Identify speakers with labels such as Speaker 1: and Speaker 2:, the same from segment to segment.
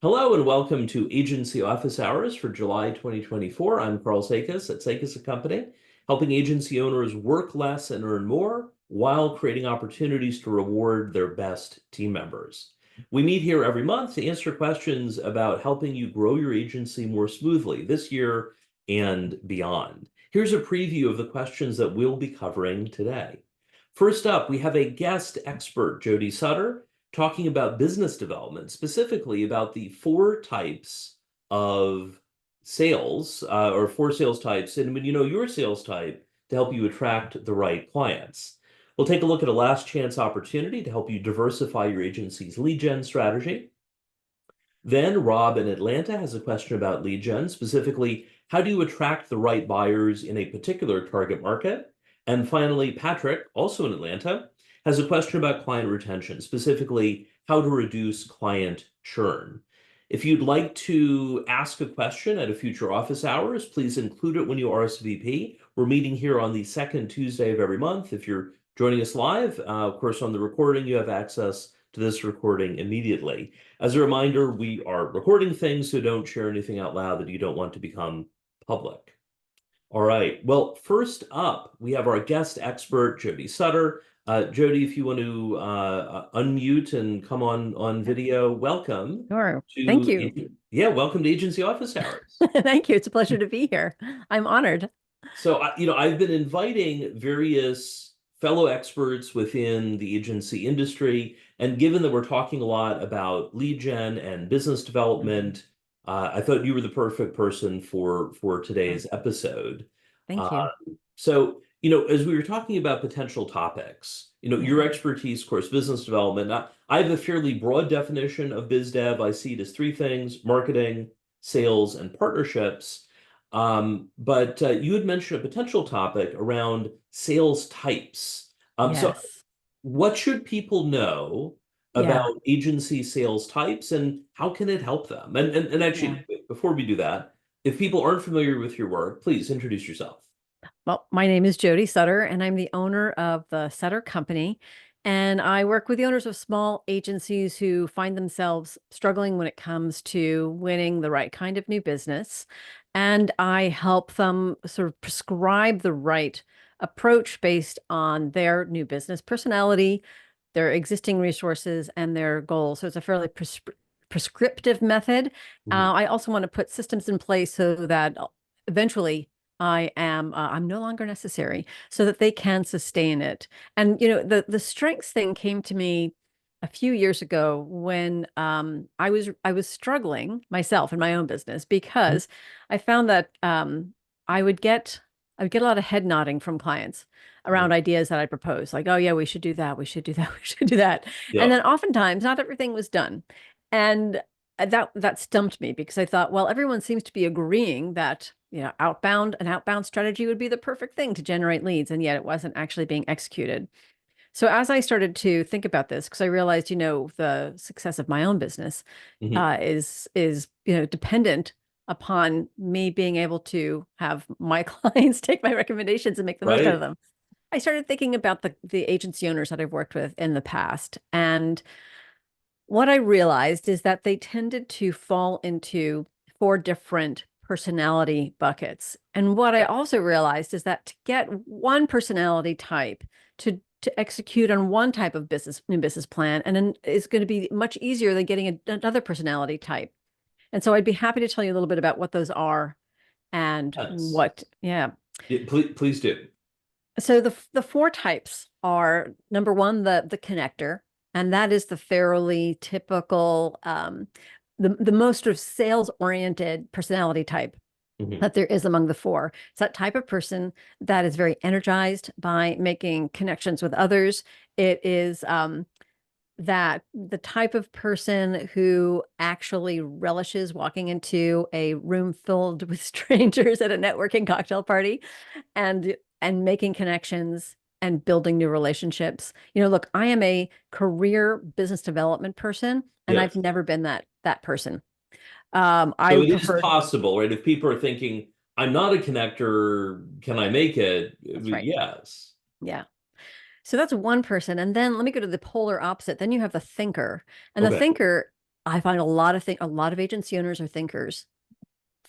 Speaker 1: Hello and welcome to Agency Office Hours for July 2024. I'm Karl Sakas at Sakas & Company, helping agency owners work less and earn more while creating opportunities to reward their best team members. We meet here every month to answer questions about helping you grow your agency more smoothly this year and beyond. Here's a preview of the questions that we'll be covering today. First up, we have a guest expert, Jody Sutter, talking about business development, specifically about the four types of sales or four sales types, and when you know your sales type to help you attract the right clients. We'll take a look at a last chance opportunity to help you diversify your agency's lead gen strategy. Then Rob in Atlanta has a question about lead gen, specifically, how do you attract the right buyers in a particular target market? And finally, Patrick, also in Atlanta, has a question about client retention, specifically how to reduce client churn. If you'd like to ask a question at a future office hours, please include it when you RSVP. We're meeting here on the second Tuesday of every month. If you're joining us live, of course, on the recording, you have access to this recording immediately. As a reminder, we are recording things, so don't share anything out loud that you don't want to become public. All right. Well, first up, we have our guest expert, Jody Sutter. Jody, if you want to unmute and come on video, welcome
Speaker 2: Sure. Thank
Speaker 1: to,
Speaker 2: you.
Speaker 1: yeah, welcome to Agency Office Hours.
Speaker 2: Thank you. It's a pleasure to be here. I'm honored.
Speaker 1: So, I've been inviting various fellow experts within the agency industry, and given that we're talking a lot about lead gen and business development, I thought you were the perfect person for today's episode.
Speaker 2: Thank
Speaker 1: Uh,
Speaker 2: you.
Speaker 1: so, as we were talking about potential topics, your
Speaker 2: Yeah.
Speaker 1: expertise, of course, business development. I have a fairly broad definition of biz dev. I see it as three things: marketing, sales, and partnerships. But you had mentioned a potential topic around sales types. So
Speaker 2: Yes.
Speaker 1: what should people know
Speaker 2: Yeah.
Speaker 1: about agency sales types and how can it help them? And
Speaker 2: Yeah.
Speaker 1: actually, before we do that, if people aren't familiar with your work, please introduce yourself.
Speaker 2: Well, my name is Jody Sutter, and I'm the owner of the Sutter Company. And I work with the owners of small agencies who find themselves struggling when it comes to winning the right kind of new business. And I help them sort of prescribe the right approach based on their new business personality, their existing resources, and their goals. So it's a fairly prescriptive method.
Speaker 1: Mhm.
Speaker 2: I also want to put systems in place so that eventually I'm no longer necessary so that they can sustain it. And the strengths thing came to me a few years ago when I was struggling myself in my own business because I found that I would get a lot of head nodding from clients
Speaker 1: Mhm.
Speaker 2: around ideas that I proposed, like, oh yeah, we should do that, we should do that, we should do that. And
Speaker 1: Yeah,
Speaker 2: then oftentimes not everything was done. And that stumped me because I thought, well, everyone seems to be agreeing that, an outbound strategy would be the perfect thing to generate leads, and yet it wasn't actually being executed. So as I started to think about this, because I realized, the success of my own business
Speaker 1: Mhm.
Speaker 2: is dependent upon me being able to have my clients take my recommendations and make the most out of
Speaker 1: Right.
Speaker 2: them. I started thinking about the agency owners that I've worked with in the past, and what I realized is that they tended to fall into four different personality buckets. And what I
Speaker 1: Yeah.
Speaker 2: also realized is that to get one personality type to execute on one type of new business plan, and then is going to be much easier than getting another personality type. And so I'd be happy to tell you a little bit about what those are and
Speaker 1: Yes.
Speaker 2: what, yeah.
Speaker 1: Yeah, please do.
Speaker 2: So the four types are, number one, the connector, and that is the fairly typical, the most sort of sales oriented personality type
Speaker 1: Mhm.
Speaker 2: that there is among the four. It's that type of person that is very energized by making connections with others. It is that the type of person who actually relishes walking into a room filled with strangers at a networking cocktail party and making connections and building new relationships. Look, I am a career business development person, and I've
Speaker 1: Yes.
Speaker 2: never been that person. I
Speaker 1: So it is
Speaker 2: prefer.
Speaker 1: possible, right? If people are thinking, I'm not a connector, can I make it?
Speaker 2: That's right.
Speaker 1: Yes.
Speaker 2: Yeah. So that's one person. And then let me go to the polar opposite. Then you have the thinker. And the
Speaker 1: Okay.
Speaker 2: thinker I find a lot of agency owners are thinkers.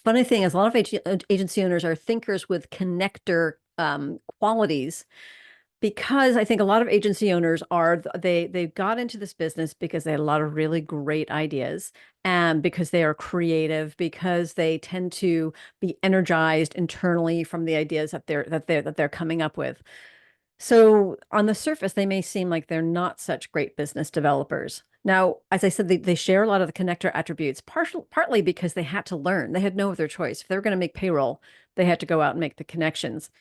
Speaker 2: Funny thing is, a lot of agency owners are thinkers with connector qualities, because I think a lot of agency owners are they got into this business because they had a lot of really great ideas, and because they are creative, because they tend to be energized internally from the ideas that they're coming up with. So on the surface, they may seem like they're not such great business developers. Now, as I said, they share a lot of the connector attributes, partly because they had to learn. They had no other choice. If they were going to make payroll, they had to go out and make the connections.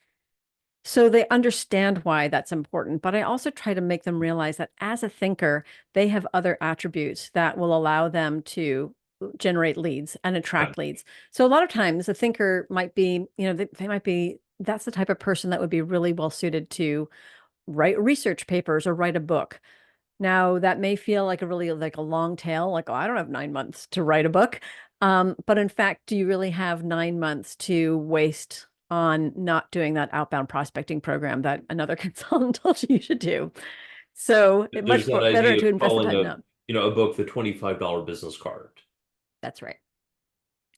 Speaker 2: So they understand why that's important. But I also try to make them realize that as a thinker, they have other attributes that will allow them to generate leads and
Speaker 1: Yeah.
Speaker 2: attract leads. So a lot of times a thinker might be, they might be, that's the type of person that would be really well suited to write research papers or write a book. Now, that may feel like a really like a long tail, like, oh, I don't have 9 months to write a book. But in fact, do you really have 9 months to waste on not doing that outbound prospecting program that another consultant told you should do? So it's
Speaker 1: There's
Speaker 2: much
Speaker 1: that
Speaker 2: better
Speaker 1: idea
Speaker 2: to
Speaker 1: of
Speaker 2: invest the
Speaker 1: calling
Speaker 2: time
Speaker 1: a,
Speaker 2: now.
Speaker 1: a book the $25 business card.
Speaker 2: That's right.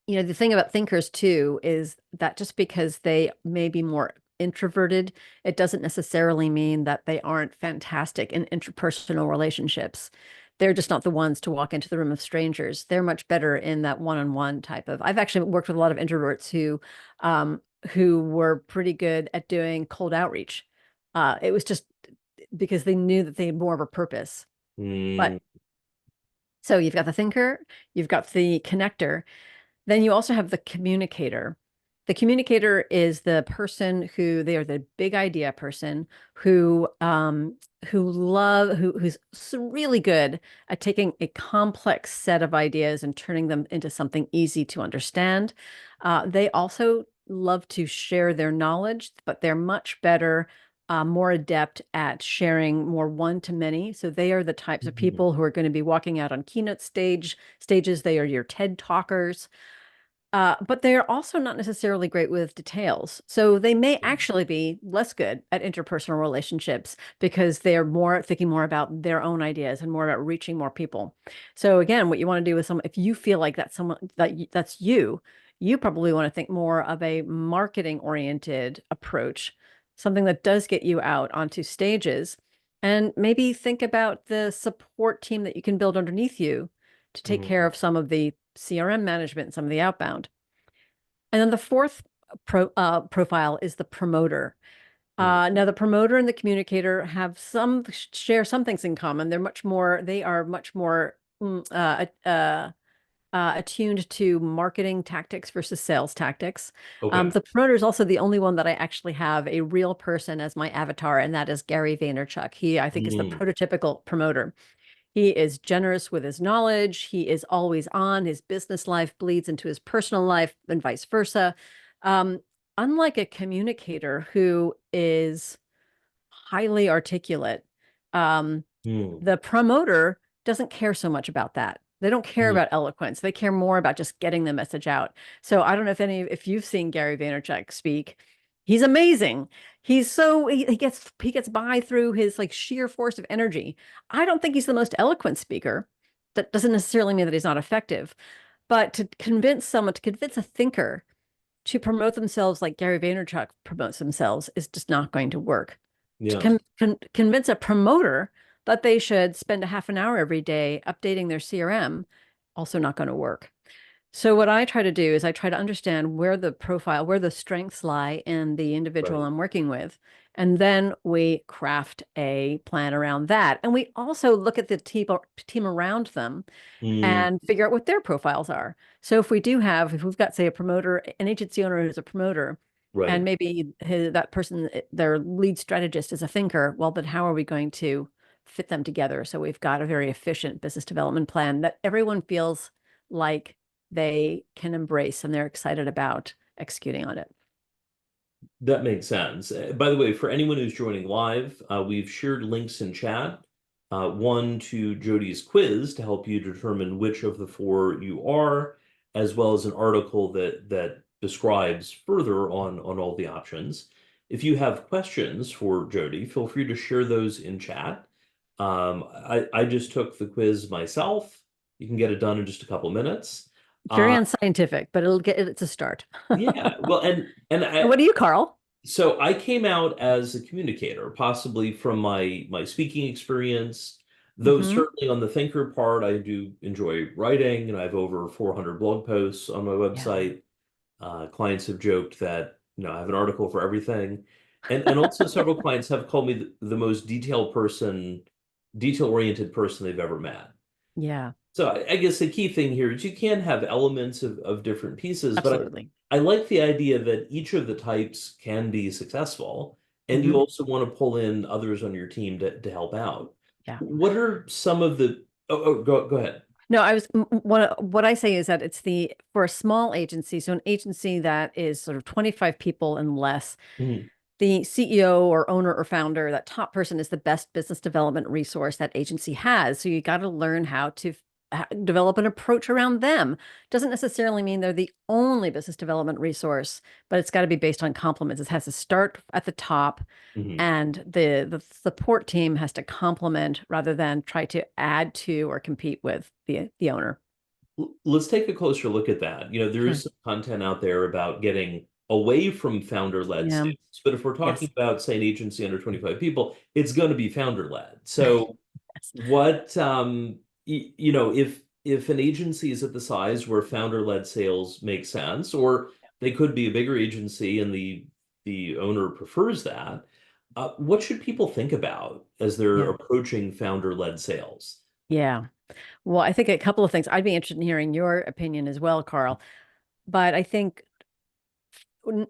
Speaker 2: The thing about thinkers too is that just because they may be more introverted, it doesn't necessarily mean that they aren't fantastic in interpersonal relationships. They're just not the ones to walk into the room of strangers. They're much better in that one-on-one type of. I've actually worked with a lot of introverts who were pretty good at doing cold outreach. It was just because they knew that they had more of a purpose. But
Speaker 1: Mm,
Speaker 2: so you've got the thinker, you've got the connector, then you also have the communicator. The communicator is the person who they are the big idea person who's really good at taking a complex set of ideas and turning them into something easy to understand. They also love to share their knowledge, but they're much better, more adept at sharing more one to many. So they are the types of
Speaker 1: mhm,
Speaker 2: people who are going to be walking out on keynote stages. They are your TED talkers. But they're also not necessarily great with details. So they may actually be less good at interpersonal relationships because they're more thinking more about their own ideas and more about reaching more people. So again, what you want to do with someone, if you feel like that's someone that's you, you probably want to think more of a marketing oriented approach, something that does get you out onto stages, and maybe think about the support team that you can build underneath you to take care
Speaker 1: mhm,
Speaker 2: of some of the CRM management and some of the outbound. And then the fourth profile is the promoter.
Speaker 1: mhm,
Speaker 2: Now, the promoter and the communicator share some things in common. They are much more attuned to marketing tactics versus sales tactics.
Speaker 1: Okay.
Speaker 2: The promoter is also the only one that I actually have a real person as my avatar, and that is Gary Vaynerchuk. He, I think, is the
Speaker 1: Mm,
Speaker 2: prototypical promoter. He is generous with his knowledge. He is always on. His business life bleeds into his personal life and vice versa. Um, Unlike a communicator who is highly articulate, um,
Speaker 1: mm,
Speaker 2: the promoter doesn't care so much about that. They don't care
Speaker 1: mm.
Speaker 2: about eloquence. They care more about just getting the message out. So I don't know if you've seen Gary Vaynerchuk speak. He's amazing. He gets by through his like sheer force of energy. I don't think he's the most eloquent speaker. That doesn't necessarily mean that he's not effective. But to convince a thinker to promote themselves like Gary Vaynerchuk promotes themselves is just not going to work. To
Speaker 1: Yeah.
Speaker 2: convince a promoter that they should spend a half an hour every day updating their CRM, also not going to work. So what I try to do is I try to understand where the strengths lie in the individual
Speaker 1: Right.
Speaker 2: I'm working with. And then we craft a plan around that. And we also look at the team around them
Speaker 1: Mm,
Speaker 2: and figure out what their profiles are. So if we've got, say, a promoter, an agency owner who's a promoter, and
Speaker 1: right.
Speaker 2: maybe that person, their lead strategist is a thinker, well, then how are we going to fit them together? So we've got a very efficient business development plan that everyone feels like they can embrace and they're excited about executing on it.
Speaker 1: That makes sense. By the way, for anyone who's joining live, we've shared links in chat. One to Jody's quiz to help you determine which of the four you are, as well as an article that describes further on all the options. If you have questions for Jody, feel free to share those in chat. I just took the quiz myself. You can get it done in just a couple minutes.
Speaker 2: Very
Speaker 1: Uh,
Speaker 2: unscientific, but it's a start.
Speaker 1: yeah, well, and
Speaker 2: What do you, Carl?
Speaker 1: so I came out as a communicator, possibly from my speaking experience, though
Speaker 2: Hmm.
Speaker 1: certainly on the thinker part, I do enjoy writing, and I have over 400 blog posts on my
Speaker 2: Yeah.
Speaker 1: website. Clients have joked that, I have an article for everything. And also several clients have called me the most detail-oriented person they've ever met.
Speaker 2: Yeah,
Speaker 1: So I guess the key thing here is you can have elements of different pieces, but
Speaker 2: absolutely.
Speaker 1: I like the idea that each of the types can be successful, and you
Speaker 2: Hmm.
Speaker 1: also want to pull in others on your team to help out.
Speaker 2: Yeah.
Speaker 1: What are some of the, go ahead.
Speaker 2: No, what I say is that it's for a small agency, so an agency that is sort of 25 people and less,
Speaker 1: Mhm.
Speaker 2: the CEO or owner or founder, that top person is the best business development resource that agency has. So you got to learn how to develop an approach around them. Doesn't necessarily mean they're the only business development resource, but it's got to be based on compliments. It has to start at the top,
Speaker 1: Mhm.
Speaker 2: and the support team has to complement rather than try to add to or compete with the owner.
Speaker 1: Let's take a closer look at that. There is
Speaker 2: Sure.
Speaker 1: some content out there about getting away from founder-led
Speaker 2: Yeah.
Speaker 1: sales. But if we're talking
Speaker 2: Yes.
Speaker 1: about, say, an agency under 25 people, it's going to be founder-led. So
Speaker 2: Yes.
Speaker 1: what, if an agency is at the size where founder-led sales make sense, or they could be a bigger agency and the owner prefers that, what should people think about as they're
Speaker 2: Yeah.
Speaker 1: approaching founder-led sales?
Speaker 2: Yeah. Well, I think a couple of things. I'd be interested in hearing your opinion as well, Carl. But I think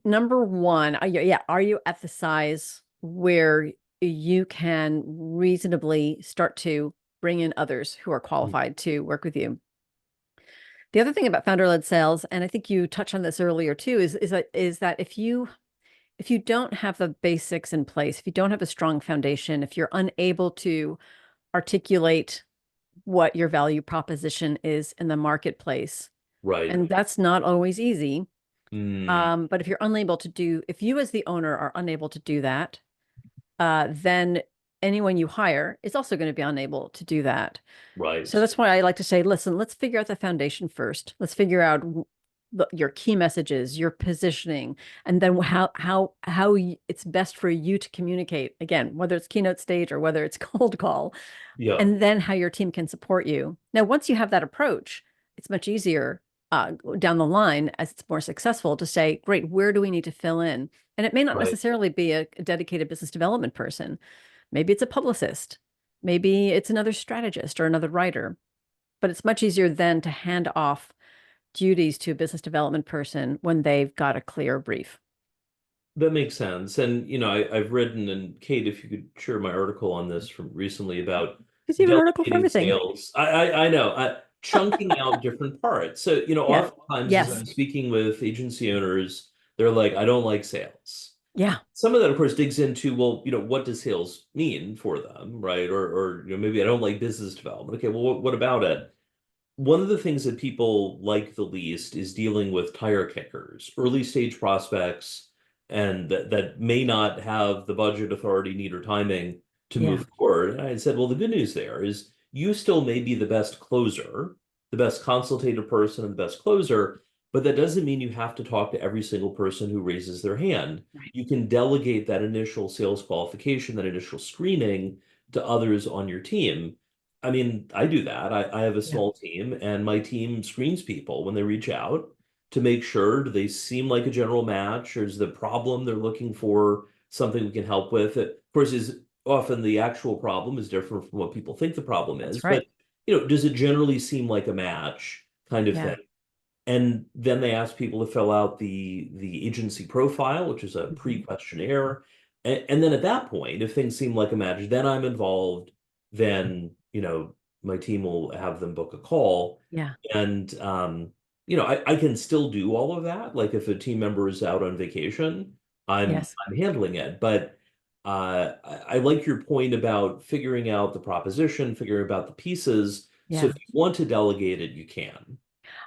Speaker 2: number one, are you at the size where you can reasonably start to bring in others who are qualified to work with you? The other thing about founder-led sales, and I think you touched on this earlier too, is that if you don't have the basics in place, if you don't have a strong foundation, if you're unable to articulate what your value proposition is in the marketplace,
Speaker 1: Right.
Speaker 2: and that's not always easy.
Speaker 1: Mm,
Speaker 2: But if you as the owner are unable to do that, then anyone you hire is also going to be unable to do that.
Speaker 1: right.
Speaker 2: So that's why I like to say, listen, let's figure out the foundation first. Let's figure out your key messages, your positioning, and then it's best for you to communicate. Again, whether it's keynote stage or whether it's cold call,
Speaker 1: Yeah.
Speaker 2: and then how your team can support you. Now, once you have that approach, it's much easier down the line as it's more successful to say, great, where do we need to fill in? And it may not
Speaker 1: Right.
Speaker 2: necessarily be a dedicated business development person. Maybe it's a publicist. Maybe it's another strategist or another writer. But it's much easier then to hand off duties to a business development person when they've got a clear brief.
Speaker 1: That makes sense. And, I've written, and Kate, if you could share my article on this from recently about
Speaker 2: Because you have an article for
Speaker 1: delegating
Speaker 2: everything.
Speaker 1: sales. I know, chunking out different parts. So,
Speaker 2: Yeah.
Speaker 1: oftentimes as
Speaker 2: Yes.
Speaker 1: I'm speaking with agency owners, they're like, I don't like sales.
Speaker 2: Yeah.
Speaker 1: Some of that, of course, digs into, well, what does sales mean for them, right? Or maybe I don't like business development. Okay, well, what about it? One of the things that people like the least is dealing with tire kickers, early stage prospects, and that may not have the budget, authority, need, or timing to
Speaker 2: Yeah.
Speaker 1: move forward. And I said, well, the good news there is you still may be the best closer, the best consultative person, and the best closer, but that doesn't mean you have to talk to every single person who raises their hand.
Speaker 2: Right.
Speaker 1: You can delegate that initial sales qualification, that initial screening to others on your team. I mean, I do that. I have a
Speaker 2: Yeah.
Speaker 1: small team, and my team screens people when they reach out to make sure do they seem like a general match, or is the problem they're looking for something we can help with? It, of course, is often the actual problem is different from what people think the problem
Speaker 2: That's
Speaker 1: is,
Speaker 2: right.
Speaker 1: but does it generally seem like a match kind of
Speaker 2: Yeah.
Speaker 1: thing? And then they ask people to fill out the agency profile, which is a
Speaker 2: Mhm.
Speaker 1: pre-questionnaire. And then at that point, if things seem like a match, then I'm involved. Then, my team will have them book a call.
Speaker 2: Yeah.
Speaker 1: And I can still do all of that. Like if a team member is out on vacation, I'm
Speaker 2: Yes.
Speaker 1: I'm handling it. But I like your point about figuring out the proposition, figuring about the pieces. So
Speaker 2: Yeah.
Speaker 1: if you want to delegate it, you can.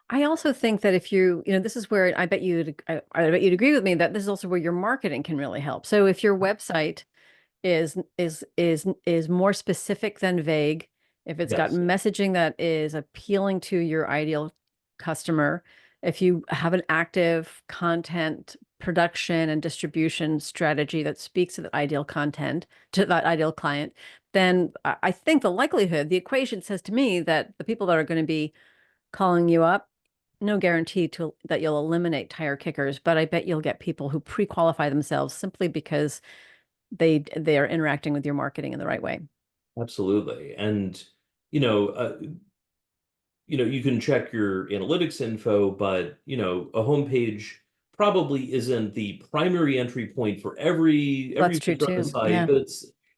Speaker 2: I also think that if this is where I bet you'd agree with me that this is also where your marketing can really help. So if your website is more specific than vague, if it's got
Speaker 1: Yes,
Speaker 2: messaging that is appealing to your ideal customer, if you have an active content production and distribution strategy that speaks to that ideal content, to that ideal client, then I think the likelihood, the equation says to me that the people that are going to be calling you up, no guarantee that you'll eliminate tire kickers, but I bet you'll get people who pre-qualify themselves simply because they are interacting with your marketing in the right way.
Speaker 1: absolutely. And, you know, uh, you can check your analytics info, but, a homepage probably isn't the primary entry point for every
Speaker 2: That's true
Speaker 1: picture on the
Speaker 2: too.
Speaker 1: site,
Speaker 2: Yeah.
Speaker 1: but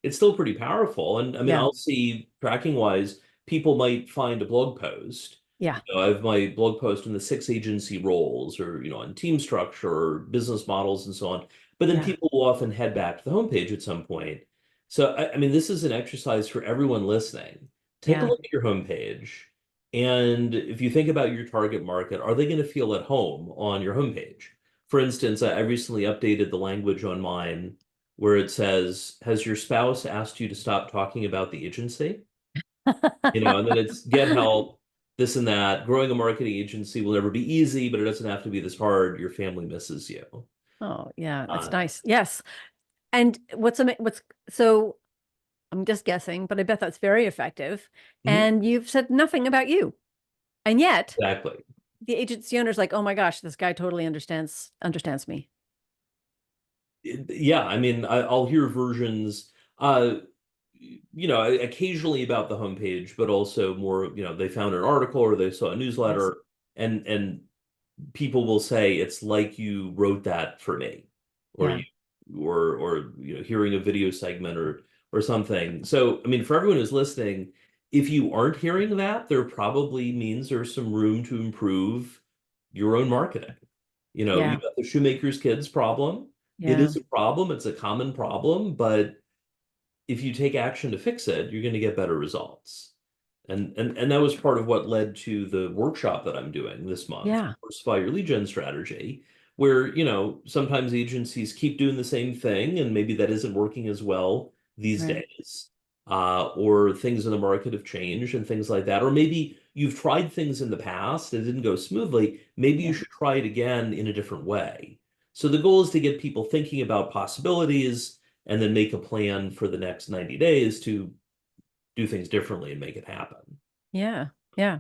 Speaker 1: it's still pretty powerful. And I mean,
Speaker 2: Yeah.
Speaker 1: I'll see tracking wise, people might find a blog post.
Speaker 2: Yeah.
Speaker 1: I have my blog post in the six agency roles or, on team structure or business models and so on. But then
Speaker 2: Yeah.
Speaker 1: people will often head back to the homepage at some point. So, I mean, this is an exercise for everyone listening. Take a
Speaker 2: Yeah.
Speaker 1: look at your homepage. And if you think about your target market, are they going to feel at home on your homepage? For instance, I recently updated the language on mine where it says, "Has your spouse asked you to stop talking about the agency?" And then it's get help, this and that. Growing a marketing agency will never be easy, but it doesn't have to be this hard. Your family misses you.
Speaker 2: Oh, yeah, that's
Speaker 1: Uh,
Speaker 2: nice. Yes. And what's so I'm just guessing, but I bet that's very effective.
Speaker 1: mhm,
Speaker 2: And you've said nothing about you. And yet
Speaker 1: exactly.
Speaker 2: the agency owner's like, "Oh my gosh, this guy totally understands me."
Speaker 1: Yeah, I mean, I'll hear versions, occasionally about the homepage, but also more, they found an article or they saw a
Speaker 2: Yes.
Speaker 1: newsletter, and people will say it's like you wrote that for me, or
Speaker 2: Yeah.
Speaker 1: you, or hearing a video segment or something. So, I mean, for everyone who's listening, if you aren't hearing that, there probably means there's some room to improve your own marketing. You
Speaker 2: Yeah.
Speaker 1: got the shoemaker's kids problem. It
Speaker 2: Yeah.
Speaker 1: is a problem, it's a common problem, but if you take action to fix it, you're going to get better results. And that was part of what led to the workshop that I'm doing this month,
Speaker 2: Yeah.
Speaker 1: Diversify Your Lead Gen Strategy, where, sometimes agencies keep doing the same thing and maybe that isn't working as well these
Speaker 2: Right.
Speaker 1: days. Or things in the market have changed and things like that. Or maybe you've tried things in the past and it didn't go smoothly. Maybe you
Speaker 2: Yeah.
Speaker 1: should try it again in a different way. So the goal is to get people thinking about possibilities and then make a plan for the next 90 days to do things differently and make it happen.
Speaker 2: Yeah. Yeah.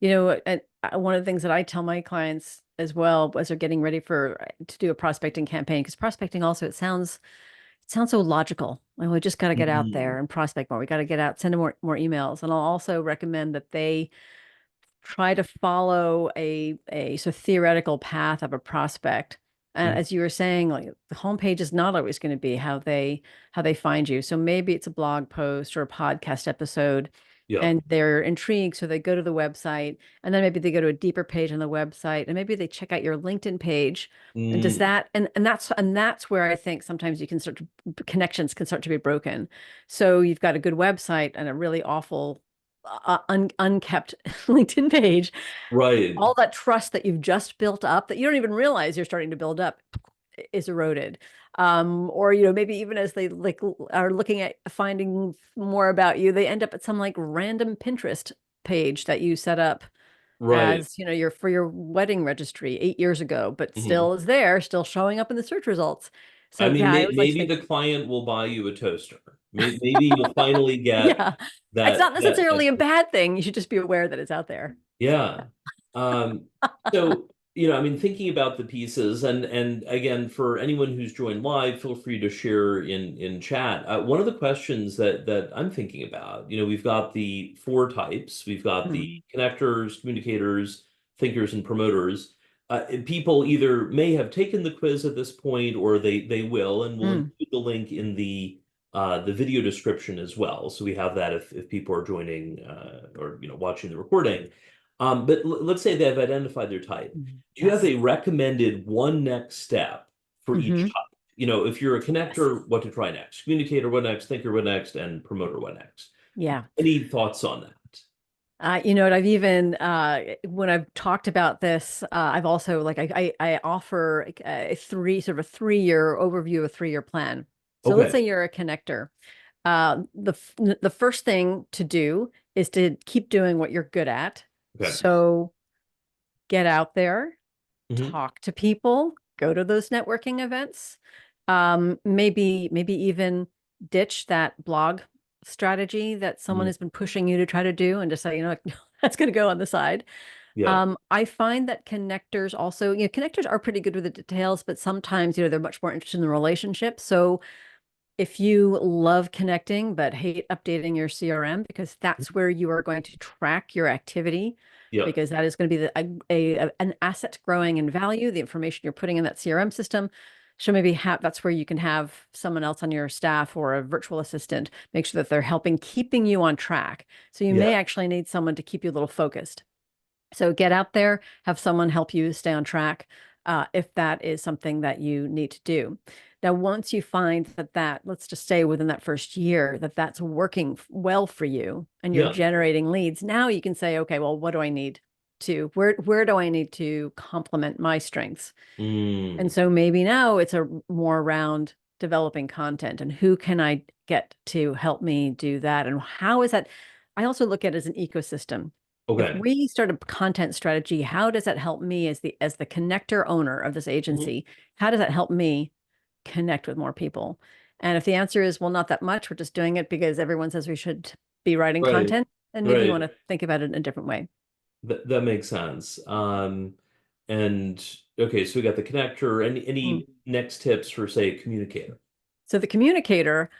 Speaker 2: And one of the things that I tell my clients as well as they're getting ready to do a prospecting campaign, because prospecting also it sounds so logical. Like, we just got to get out
Speaker 1: Mhm.
Speaker 2: there and prospect more. We got to get out, send them more emails. And I'll also recommend that they try to follow a sort of theoretical path of a prospect. And
Speaker 1: Mhm.
Speaker 2: as you were saying, like, the homepage is not always going to be how they find you. So maybe it's a blog post or a podcast episode,
Speaker 1: Yep.
Speaker 2: and they're intrigued, so they go to the website, and then maybe they go to a deeper page on the website, and maybe they check out your LinkedIn page. And does
Speaker 1: Mm,
Speaker 2: that and that's where I think sometimes you can start to connections can start to be broken. So you've got a good website and a really awful unkept LinkedIn page,
Speaker 1: right.
Speaker 2: all that trust that you've just built up that you don't even realize you're starting to build up is eroded. Or maybe even as they are looking at finding more about you, they end up at some like random Pinterest page that you set up
Speaker 1: Right.
Speaker 2: as your wedding registry 8 years ago, but
Speaker 1: Mhm.
Speaker 2: still is there, still showing up in the search results.
Speaker 1: I
Speaker 2: So
Speaker 1: mean,
Speaker 2: yeah, I always like to
Speaker 1: maybe
Speaker 2: think,
Speaker 1: the client will buy you a toaster. Maybe you'll finally get
Speaker 2: yeah, it's
Speaker 1: that
Speaker 2: not
Speaker 1: that that
Speaker 2: necessarily a bad thing. You should just be aware that it's out there.
Speaker 1: Yeah. Um, so, I mean, thinking about the pieces and again, for anyone who's joined live, feel free to share in chat. One of the questions that I'm thinking about, we've got the four types. We've got the
Speaker 2: Mhm.
Speaker 1: connectors, communicators, thinkers, and promoters. And people either may have taken the quiz at this point or they will, and we'll
Speaker 2: Mm.
Speaker 1: include the link in the video description as well. So we have that if people are joining or watching the recording. But let's say they've identified their type.
Speaker 2: Mhm.
Speaker 1: Do you have
Speaker 2: Yes.
Speaker 1: a recommended one next step for each
Speaker 2: Hmm.
Speaker 1: type? If you're a
Speaker 2: Yes.
Speaker 1: connector, what to try next? Communicator, what next? Thinker, what next? And promoter, what next?
Speaker 2: Yeah.
Speaker 1: Any thoughts on that?
Speaker 2: You know what? I've even when I've talked about this, I've also like I offer a 3-year overview, a 3-year plan. So let's
Speaker 1: Okay.
Speaker 2: say you're a connector. The first thing to do is to keep doing what you're good at.
Speaker 1: Okay.
Speaker 2: So get out there,
Speaker 1: Hmm.
Speaker 2: talk to people, go to those networking events. Maybe even ditch that blog strategy that someone
Speaker 1: Mm.
Speaker 2: has been pushing you to try to do and just say, that's going to go on the side.
Speaker 1: Yeah.
Speaker 2: I find that connectors also, connectors are pretty good with the details, but sometimes, they're much more interested in the relationship. So if you love connecting but hate updating your CRM, because that's where you are going to track your activity,
Speaker 1: Yep.
Speaker 2: because that is going to be an asset growing in value, the information you're putting in that CRM system. So maybe that's where you can have someone else on your staff or a virtual assistant, make sure that they're helping keeping you on track. So you
Speaker 1: Yeah.
Speaker 2: may actually need someone to keep you a little focused. So get out there, have someone help you stay on track, if that is something that you need to do. Now, once you find that, let's just say within that first year, that's working well for you and you're
Speaker 1: Yeah.
Speaker 2: generating leads, now you can say, okay, well, what do I need where do I need to complement my strengths? And
Speaker 1: Mm.
Speaker 2: so maybe now it's a more around developing content and who can I get to help me do that? And how is that? I also look at it as an ecosystem. If
Speaker 1: Okay.
Speaker 2: we start a content strategy, how does that help me as the connector owner of this
Speaker 1: Mhm.
Speaker 2: agency? How does that help me connect with more people? And if the answer is, well, not that much, we're just doing it because everyone says we should be writing
Speaker 1: Right.
Speaker 2: content, then maybe you
Speaker 1: Right.
Speaker 2: want to think about it in a different way.
Speaker 1: That makes sense. And okay, so we got the connector.
Speaker 2: Mm.
Speaker 1: Any next tips for, say, a communicator?
Speaker 2: So the communicator,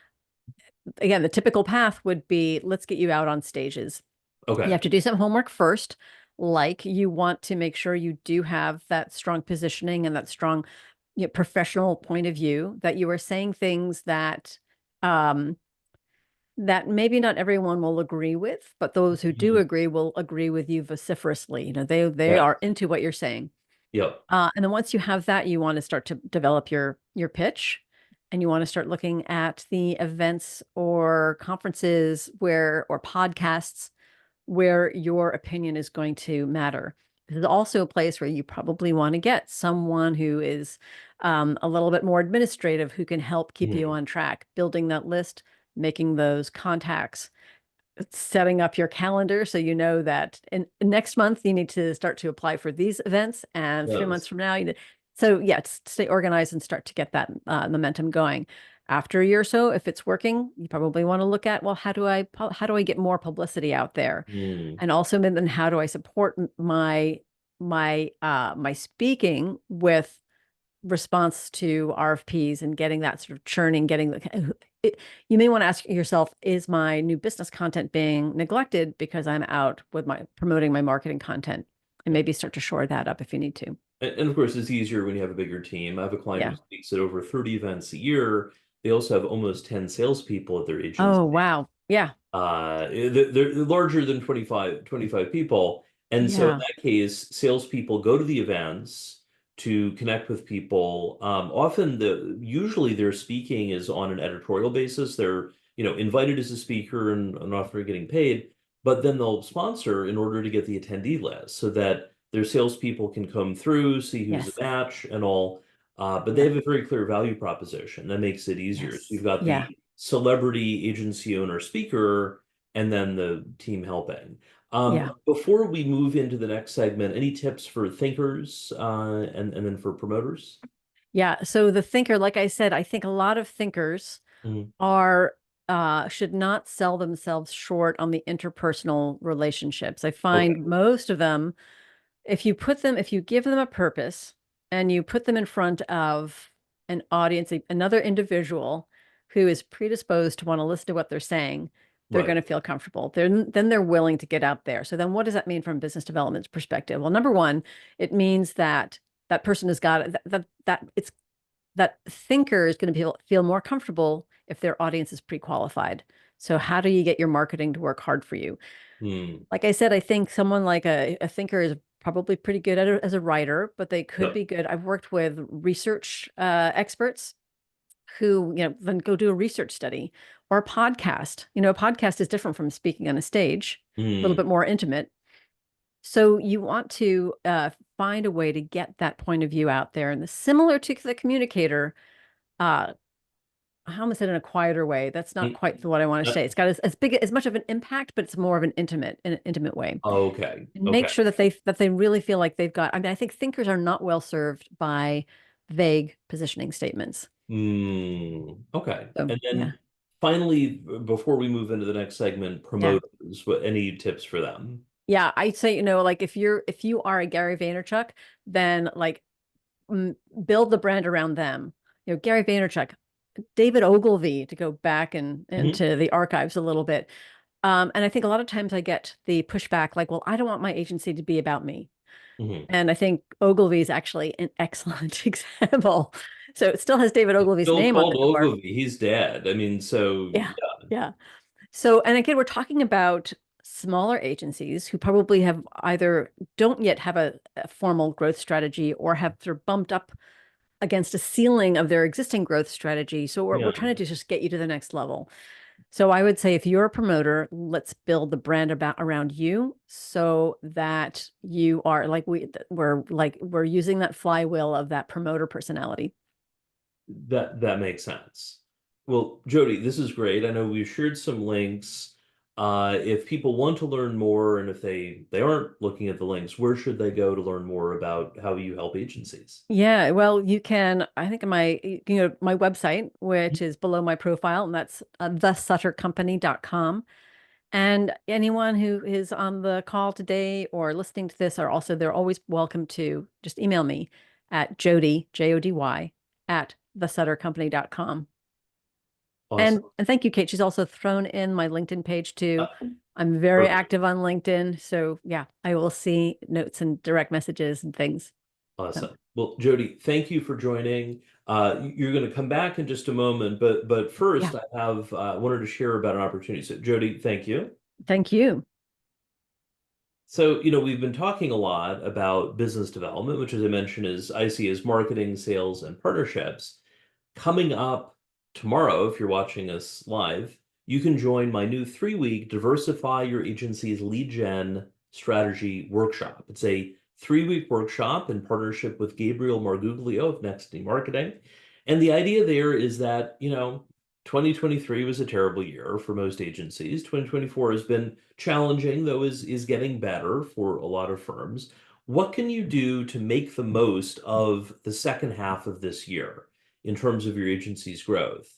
Speaker 2: again, the typical path would be, let's get you out on stages. You
Speaker 1: Okay.
Speaker 2: have to do some homework first, like you want to make sure you do have that strong positioning and that strong, professional point of view, that you are saying things um, that maybe not everyone will agree with, but those who do
Speaker 1: Mhm.
Speaker 2: agree will agree with you vociferously. They
Speaker 1: Okay.
Speaker 2: are into what you're saying.
Speaker 1: Yep.
Speaker 2: And then once you have that, you want to start to develop your pitch, and you want to start looking at the events or conferences or podcasts where your opinion is going to matter. This is also a place where you probably want to get someone who is a little bit more administrative, who can help keep you
Speaker 1: Mm.
Speaker 2: on track, building that list, making those contacts, setting up your calendar so you know that in next month you need to start to apply for these events, and 3 months
Speaker 1: Yes.
Speaker 2: from now you need. So yeah, stay organized and start to get that momentum going. After a year or so, if it's working, you probably want to look at, well, how do I get more publicity out there?
Speaker 1: Mm.
Speaker 2: And also then how do I support my speaking with response to RFPs and getting that sort of churning, getting you may want to ask yourself, is my new business content being neglected because I'm out with my promoting my marketing content? And maybe start to shore that up if you need to.
Speaker 1: And of course, it's easier when you have a bigger team. I have a client who
Speaker 2: Yeah.
Speaker 1: speaks at over 30 events a year. They also have almost 10 salespeople at their agency.
Speaker 2: Oh, wow. Yeah.
Speaker 1: They're larger than 25 people. And so in
Speaker 2: Yeah.
Speaker 1: that case, salespeople go to the events to connect with people. Often usually their speaking is on an editorial basis. They're, invited as a speaker and often getting paid, but then they'll sponsor in order to get the attendee list so that their salespeople can come through, see who's a
Speaker 2: Yes.
Speaker 1: match and all. But they
Speaker 2: Yeah.
Speaker 1: have a very clear value proposition that makes it easier. So
Speaker 2: Yes.
Speaker 1: you've got
Speaker 2: Yeah.
Speaker 1: the celebrity agency owner speaker and then the team helping.
Speaker 2: Yeah.
Speaker 1: Before we move into the next segment, any tips for thinkers and then for promoters?
Speaker 2: Yeah. So the thinker, like I said, I think a lot of thinkers
Speaker 1: Mhm.
Speaker 2: are should not sell themselves short on the interpersonal relationships. I
Speaker 1: Okay.
Speaker 2: find most of them, if you give them a purpose and you put them in front of an audience, another individual who is predisposed to want to listen to what they're saying, they're
Speaker 1: Right.
Speaker 2: going to feel comfortable. Then they're willing to get out there. So then what does that mean from a business development perspective? Well, number one, it means that that person has got that thinker is going to feel more comfortable if their audience is pre-qualified. So how do you get your marketing to work hard for you?
Speaker 1: Hmm.
Speaker 2: Like I said, I think someone like a thinker is probably pretty good at it as a writer, but they could
Speaker 1: Yep.
Speaker 2: be good. I've worked with research experts who, then go do a research study or a podcast. A podcast is different from speaking on a stage, a little
Speaker 1: Hmm.
Speaker 2: bit more intimate. So you want to find a way to get that point of view out there. And similar to the communicator, uh, I almost said in a quieter way. That's not
Speaker 1: Mm,
Speaker 2: quite what I want to
Speaker 1: uh,
Speaker 2: say. It's got as big, as much of an impact, but it's more of in an intimate way.
Speaker 1: Okay.
Speaker 2: And make
Speaker 1: Okay.
Speaker 2: sure that they really feel like they've got, I mean, I think thinkers are not well served by vague positioning statements.
Speaker 1: Okay.
Speaker 2: So
Speaker 1: And
Speaker 2: yeah.
Speaker 1: then finally, before we move into the next segment,
Speaker 2: Yeah.
Speaker 1: promoters, what any tips for them?
Speaker 2: Yeah. I'd say, like if you are a Gary Vaynerchuk, then like build the brand around them. Gary Vaynerchuk, David Ogilvy, to go back and
Speaker 1: Mhm,
Speaker 2: into the archives a little bit. And I think a lot of times I get the pushback like, well, I don't want my agency to be about me.
Speaker 1: mhm.
Speaker 2: And I think Ogilvy is actually an excellent example. So it still has David Ogilvy's
Speaker 1: Still
Speaker 2: name on the
Speaker 1: called
Speaker 2: door.
Speaker 1: Ogilvy. He's dead. I mean, so
Speaker 2: Yeah. Yeah. So, and again, we're talking about smaller agencies who probably have either don't yet have a formal growth strategy or have sort of bumped up against a ceiling of their existing growth strategy. So we're
Speaker 1: yeah,
Speaker 2: trying to just get you to the next level. So I would say if you're a promoter, let's build the brand about around you so that you are like we're using that flywheel of that promoter personality.
Speaker 1: that makes sense. Well, Jody, this is great. I know we've shared some links. If people want to learn more, and if they aren't looking at the links, where should they go to learn more about how you help agencies?
Speaker 2: Yeah, well, you can, I think my website, which is below my profile, and that's thesuttercompany.com. And anyone who is on the call today or listening to this they're always welcome to just email me at Jody, Jody, at thesuttercompany.com.
Speaker 1: Awesome.
Speaker 2: And thank you, Kate. She's also thrown in my LinkedIn page
Speaker 1: Uh,
Speaker 2: too. I'm very
Speaker 1: Perfect.
Speaker 2: active on LinkedIn. So yeah, I will see notes and direct messages and things. So,
Speaker 1: Awesome. Well, Jody, thank you for joining. You're going to come back in just a moment, but
Speaker 2: yeah,
Speaker 1: first, I have wanted to share about an opportunity. So, Jody, thank you.
Speaker 2: thank you.
Speaker 1: So, we've been talking a lot about business development, which, as I mentioned, is I see as marketing, sales, and partnerships. Coming up tomorrow, if you're watching us live, you can join my new 3-week Diversify Your Agency's Lead Gen Strategy Workshop. It's a 3-week workshop in partnership with Gabriel Marguglio of Next D Marketing. And the idea there is that, 2023 was a terrible year for most agencies. 2024 has been challenging, though is getting better for a lot of firms. What can you do to make the most of the second half of this year in terms of your agency's growth?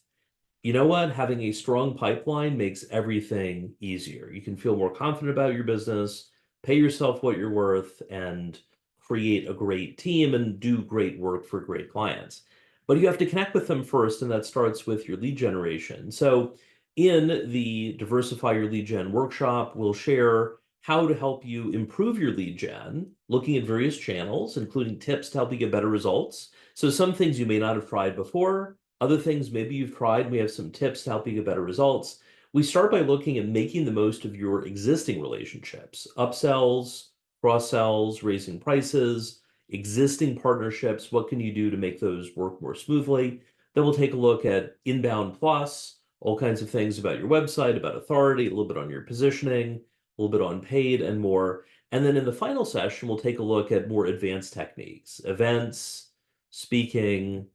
Speaker 1: You know what? Having a strong pipeline makes everything easier. You can feel more confident about your business, pay yourself what you're worth, and create a great team and do great work for great clients. But you have to connect with them first, and that starts with your lead generation. So, in the Diversify Your Lead Gen workshop, we'll share how to help you improve your lead gen, looking at various channels, including tips to help you get better results. So, some things you may not have tried before, other things maybe you've tried. We have some tips to help you get better results. We start by looking at making the most of your existing relationships, upsells, cross sells, raising prices, existing partnerships. What can you do to make those work more smoothly? Then we'll take a look at inbound plus, all kinds of things about your website, about authority, a little bit on your positioning, a little bit on paid, and more. And then in the final session, we'll take a look at more advanced techniques, events, speaking,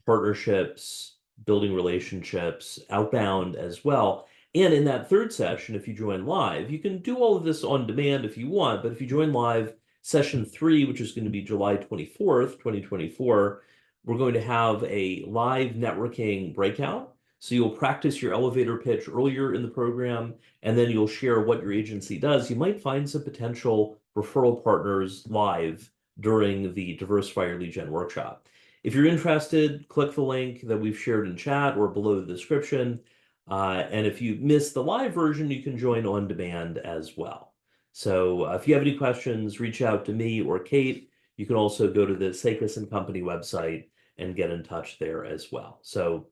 Speaker 1: partnerships, building relationships, outbound as well. And in that third session, if you join live, you can do all of this on demand if you want, but if you join live, session 3, which is going to be July 24th, 2024, we're going to have a live networking breakout. So you'll practice your elevator pitch earlier in the program, and then you'll share what your agency does. You might find some potential referral partners live during the Diversify Your Lead Gen workshop. If you're interested, click the link that we've shared in chat or below the description. And if you missed the live version, you can join on demand as well. So if you have any questions, reach out to me or Kate. You can also go to the Sakas and Company website and get in touch there as well. So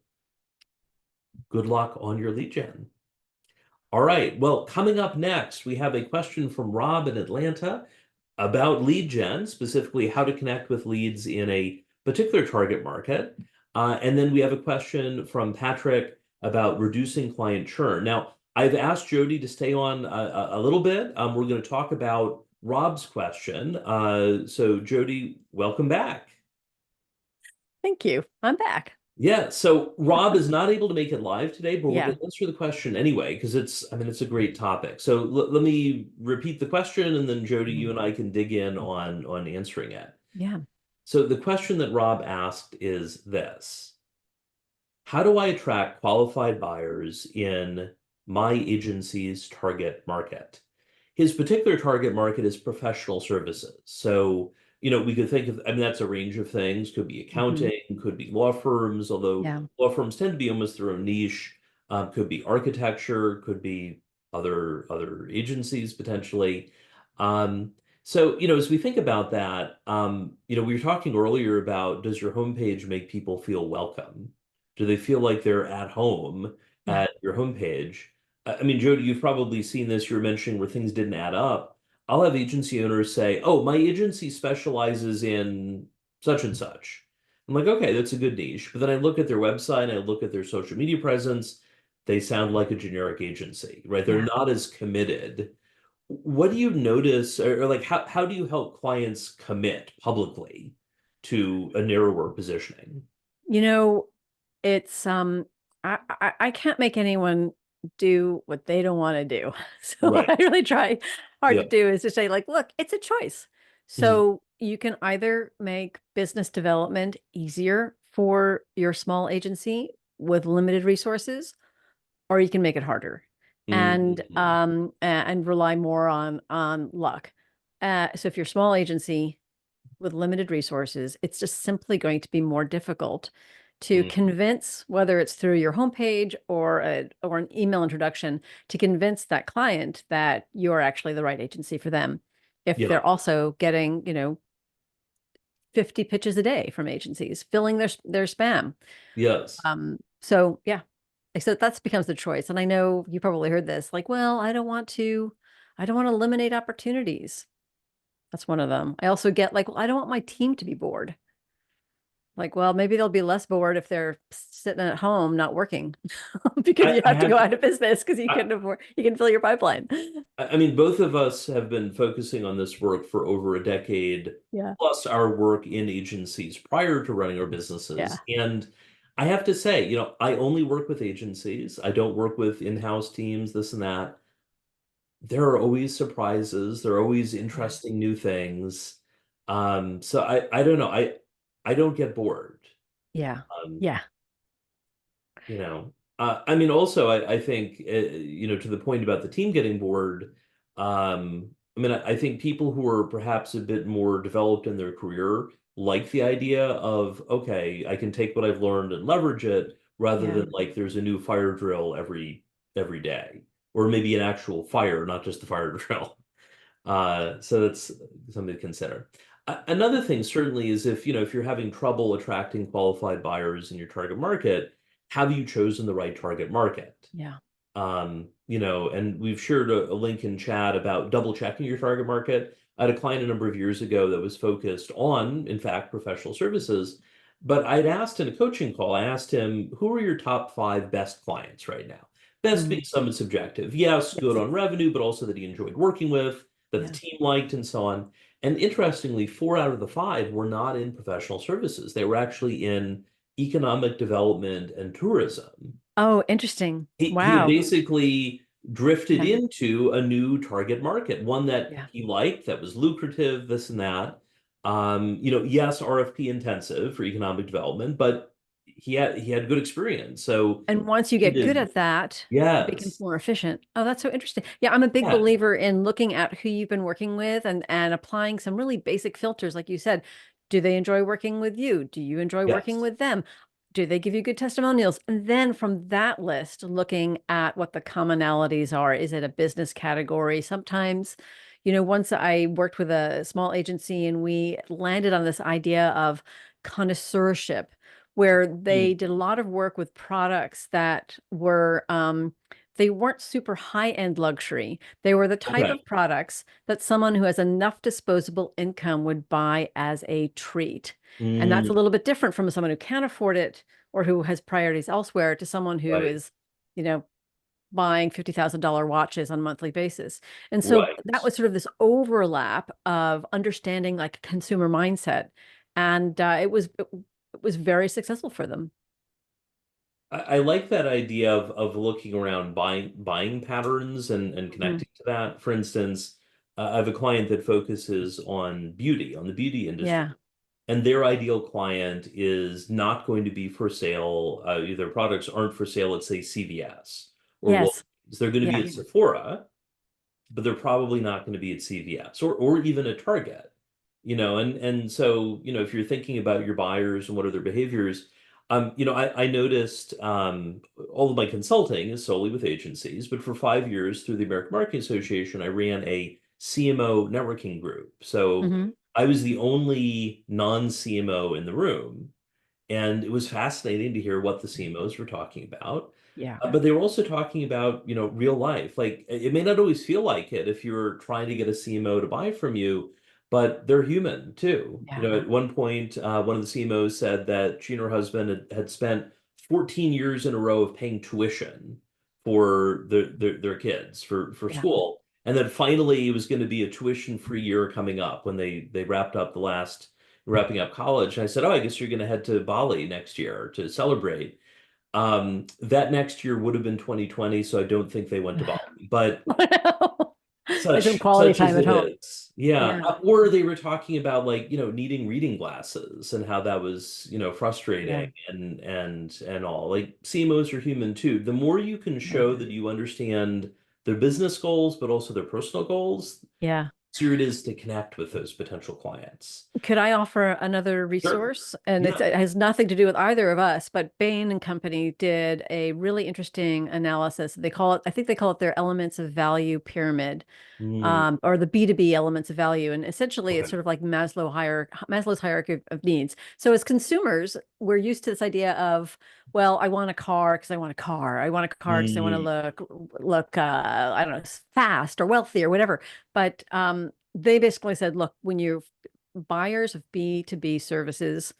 Speaker 1: good luck on your lead gen. All right. Well, coming up next, we have a question from Rob in Atlanta about lead gen, specifically how to connect with leads in a particular target market. And then we have a question from Patrick about reducing client churn. Now, I've asked Jody to stay on a little bit. We're going to talk about Rob's question. So, Jody, welcome back.
Speaker 2: Thank you. I'm back.
Speaker 1: Yeah, so Rob is not able to make it live today, but we're
Speaker 2: Yeah.
Speaker 1: going to answer the question anyway because I mean, it's a great topic. So let me repeat the question, and then Jody,
Speaker 2: Mhm.
Speaker 1: you and I can dig in on answering it.
Speaker 2: Yeah.
Speaker 1: So the question that Rob asked is this: how do I attract qualified buyers in my agency's target market? His particular target market is professional services. So, we could think of, I mean, that's a range of things. Could be
Speaker 2: Hmm.
Speaker 1: accounting, could be law firms, although
Speaker 2: Yeah.
Speaker 1: law firms tend to be almost their own niche. Could be architecture, could be other agencies potentially. Um, so, as we think about that, we were talking earlier about, does your homepage make people feel welcome? Do they feel like they're at home
Speaker 2: Yeah.
Speaker 1: at your homepage? I mean, Jody, you've probably seen this. You were mentioning where things didn't add up. I'll have agency owners say, "Oh, my agency specializes in such and such." I'm like, "Okay, that's a good niche." But then I look at their website, I look at their social media presence. They sound like a generic agency, right? They're
Speaker 2: Yeah.
Speaker 1: not as committed. What do you notice, or like how do you help clients commit publicly to a narrower positioning?
Speaker 2: You know, it's I can't make anyone do what they don't want to do. So what
Speaker 1: Right.
Speaker 2: I really try hard to
Speaker 1: Yeah.
Speaker 2: do is to say, like, look, it's a choice.
Speaker 1: Mhm.
Speaker 2: So you can either make business development easier for your small agency with limited resources, or you can make it harder
Speaker 1: Mhm.
Speaker 2: and rely more on luck. So if you're a small agency with limited resources, it's just simply going to be more difficult to
Speaker 1: Mhm.
Speaker 2: convince, whether it's through your homepage or an email introduction, to convince that client that you're actually the right agency for them. If
Speaker 1: Yeah.
Speaker 2: they're also getting, 50 pitches a day from agencies, filling their spam.
Speaker 1: Yes.
Speaker 2: So yeah, so that's becomes the choice. And I know you probably heard this, like, well, I don't want to eliminate opportunities. That's one of them. I also get like, well, I don't want my team to be bored. Like, well, maybe they'll be less bored if they're sitting at home not working because you
Speaker 1: I
Speaker 2: have to
Speaker 1: have
Speaker 2: go
Speaker 1: to.
Speaker 2: out of business because you can fill your pipeline.
Speaker 1: I mean, both of us have been focusing on this work for over a decade,
Speaker 2: Yeah.
Speaker 1: plus our work in agencies prior to running our
Speaker 2: Yeah.
Speaker 1: businesses. And I have to say, I only work with agencies. I don't work with in-house teams, this and that. There are always surprises. There are always
Speaker 2: Yeah.
Speaker 1: interesting new things. So I don't know. I don't get bored.
Speaker 2: Yeah.
Speaker 1: Um,
Speaker 2: Yeah.
Speaker 1: you know I mean, also I think to the point about the team getting bored. I mean, I think people who are perhaps a bit more developed in their career like the idea of, okay, I can take what I've learned and leverage it, rather
Speaker 2: Yeah.
Speaker 1: than like there's a new fire drill every day, or maybe an actual fire, not just the fire drill. So that's something to consider. Another thing certainly is, if you're having trouble attracting qualified buyers in your target market, have you chosen the right target market?
Speaker 2: Yeah.
Speaker 1: And we've shared a link in chat about double checking your target market. I had a client a number of years ago that was focused on, in fact, professional services. But I'd asked in a coaching call, I asked him, who are your top five best clients right now? Best being
Speaker 2: Mhm.
Speaker 1: somewhat subjective. Yes, good
Speaker 2: Yes.
Speaker 1: on revenue, but also that he enjoyed working with, that the
Speaker 2: Yeah.
Speaker 1: team liked, and so on. And interestingly, four out of the five were not in professional services. They were actually in economic development and tourism.
Speaker 2: Oh, interesting.
Speaker 1: He had
Speaker 2: Wow.
Speaker 1: basically drifted
Speaker 2: Yeah.
Speaker 1: into a new target market, one that
Speaker 2: Yeah.
Speaker 1: he liked, that was lucrative, this and that. Yes, RFP intensive for economic development, but he had good experience. So
Speaker 2: And once you
Speaker 1: he
Speaker 2: get good
Speaker 1: did,
Speaker 2: at that, it becomes
Speaker 1: yes,
Speaker 2: more efficient. Oh, that's so interesting. Yeah, I'm a big
Speaker 1: yeah,
Speaker 2: believer in looking at who you've been working with and applying some really basic filters, like you said. Do they enjoy working with you? Do you enjoy working
Speaker 1: yes,
Speaker 2: with them? Do they give you good testimonials? And then from that list, looking at what the commonalities are. Is it a business category? Sometimes, once I worked with a small agency and we landed on this idea of connoisseurship where they
Speaker 1: mm,
Speaker 2: did a lot of work with products that were they weren't super high-end luxury. They were the type
Speaker 1: okay,
Speaker 2: of products that someone who has enough disposable income would buy as a treat. And that's a
Speaker 1: mm,
Speaker 2: little bit different from someone who can't afford it or who has priorities elsewhere to someone who
Speaker 1: right,
Speaker 2: is, you know, buying $50,000 watches on a monthly basis. And so that
Speaker 1: right.
Speaker 2: was sort of this overlap of understanding like consumer mindset. And it was very successful for them.
Speaker 1: I like that idea of looking around buying patterns and
Speaker 2: Mhm.
Speaker 1: connecting to that. For instance, I have a client that focuses on beauty, on the beauty industry.
Speaker 2: Yeah.
Speaker 1: And their ideal client is not going to be for sale. Their products aren't for sale at, say, CVS or
Speaker 2: Yes.
Speaker 1: Walgreens. They're going to be at
Speaker 2: Yes.
Speaker 1: Sephora, but they're probably not going to be at CVS or even at Target. And so, if you're thinking about your buyers and what are their behaviors, I noticed all of my consulting is solely with agencies, but for 5 years through the American Marketing Association, I ran a CMO networking group. So
Speaker 2: Hmm.
Speaker 1: I was the only non-CMO in the room, and it was fascinating to hear what the CMOs were talking about.
Speaker 2: Yeah.
Speaker 1: But they were also talking about, real life. Like it may not always feel like it if you're trying to get a CMO to buy from you, but they're human too.
Speaker 2: Yeah.
Speaker 1: At one point, one of the CMOs said that she and her husband had spent 14 years in a row of paying tuition for their kids for
Speaker 2: Yeah.
Speaker 1: school. And then finally it was going to be a tuition-free year coming up when they wrapped up the last wrapping up college. And I said, "Oh, I guess you're going to head to Bali next year to celebrate." That next year would have been 2020, so I don't think they went to Bali. But
Speaker 2: It's some
Speaker 1: such
Speaker 2: quality
Speaker 1: such
Speaker 2: time
Speaker 1: as
Speaker 2: at
Speaker 1: it
Speaker 2: home.
Speaker 1: is. Yeah.
Speaker 2: Yeah.
Speaker 1: Or they were talking about like, needing reading glasses and how that was,
Speaker 2: Yeah.
Speaker 1: frustrating and all. Like CMOs are human too. The more you can
Speaker 2: Yeah.
Speaker 1: show that you understand their business goals, but also their personal goals,
Speaker 2: Yeah.
Speaker 1: the easier it is to connect with those potential clients.
Speaker 2: Could I offer another
Speaker 1: Sure.
Speaker 2: resource? And
Speaker 1: Yeah.
Speaker 2: it has nothing to do with either of us, but Bain and Company did a really interesting analysis. They call it, I think they call it their elements of value pyramid,
Speaker 1: Mm,
Speaker 2: or the B2B elements of value. And essentially, it's
Speaker 1: okay.
Speaker 2: sort of like Maslow's hierarchy of needs. So as consumers, we're used to this idea of, well, I want a car because I want a car. I want a car because I want to
Speaker 1: Mm,
Speaker 2: look, I don't know, fast or wealthy or whatever. But they basically said, look, when you buyers of B2B services,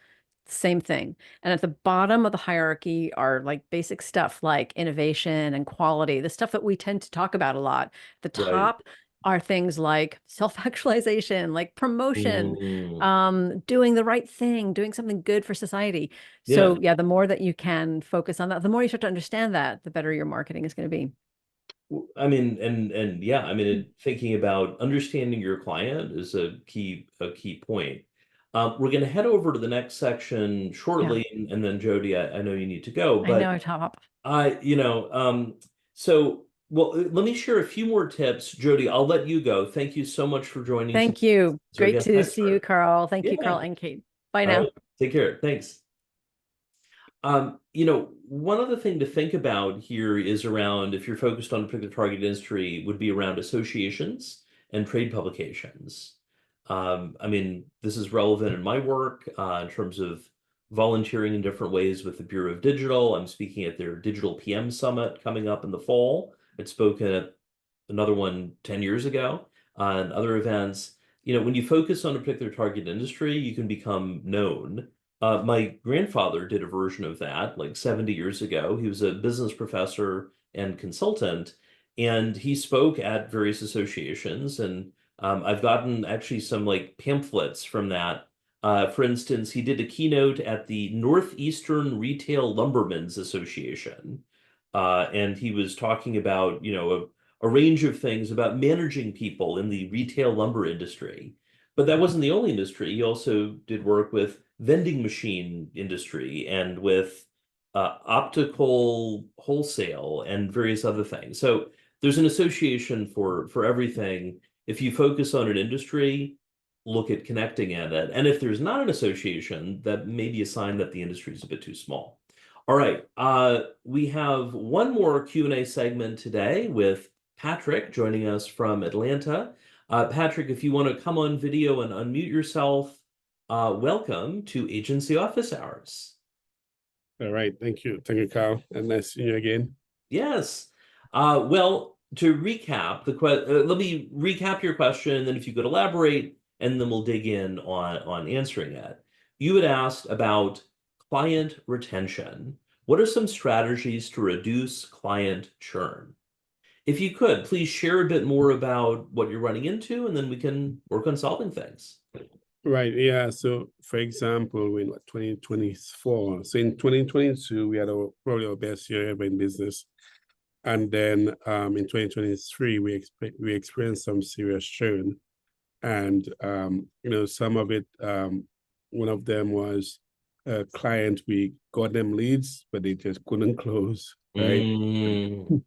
Speaker 2: same thing. And at the bottom of the hierarchy are like basic stuff like innovation and quality, the stuff that we tend to talk about a lot. The
Speaker 1: right.
Speaker 2: top are things like self-actualization, like promotion,
Speaker 1: Mm,
Speaker 2: doing the right thing, doing something good for society.
Speaker 1: yeah.
Speaker 2: So yeah, the more that you can focus on that, the more you start to understand that, the better your marketing is going to be.
Speaker 1: I mean, and yeah, I mean, thinking about understanding your client is a key point. We're going to head over to the next section
Speaker 2: Yeah,
Speaker 1: shortly, and then Jody, I know you need to go,
Speaker 2: I
Speaker 1: but
Speaker 2: know, top.
Speaker 1: I, so well, let me share a few more tips. Jody, I'll let you go. Thank you so much for joining today
Speaker 2: Thank you.
Speaker 1: as our
Speaker 2: Great
Speaker 1: guest
Speaker 2: to see you,
Speaker 1: expert.
Speaker 2: Carl. Thank you,
Speaker 1: Yeah.
Speaker 2: Carl and Kate. Bye
Speaker 1: All
Speaker 2: now.
Speaker 1: right. Take care. Thanks. One other thing to think about here is around if you're focused on a particular target industry, would be around associations and trade publications. I mean, this is relevant in my work in terms of volunteering in different ways with the Bureau of Digital. I'm speaking at their Digital PM Summit coming up in the fall. I'd spoken at another one 10 years ago and other events. When you focus on a particular target industry, you can become known. My grandfather did a version of that like 70 years ago. He was a business professor and consultant, and he spoke at various associations. And I've gotten actually some like pamphlets from that. For instance, he did a keynote at the Northeastern Retail Lumbermen's Association. And he was talking about, a range of things about managing people in the retail lumber industry. But that wasn't the only industry. He also did work with vending machine industry and with optical wholesale and various other things. So there's an association for everything. If you focus on an industry, look at connecting in it. And if there's not an association, that may be a sign that the industry is a bit too small. All right. We have one more Q&A segment today with Patrick joining us from Atlanta. Patrick, if you want to come on video and unmute yourself, welcome to Agency Office Hours.
Speaker 3: All right. Thank you. Thank you, Carl. And nice seeing you again.
Speaker 1: Yes. Well, to recap let me recap your question, and then if you could elaborate, and then we'll dig in on answering it. You had asked about client retention. What are some strategies to reduce client churn? If you could, please share a bit more about what you're running into, and then we can work on solving things.
Speaker 3: Right. Yeah. So for example, in 2024, so in 2022, we had probably our best year ever in business. And then in 2023, we experienced some serious churn. And some of it, one of them was a client, we got them leads, but they just couldn't close, right?
Speaker 1: Mm,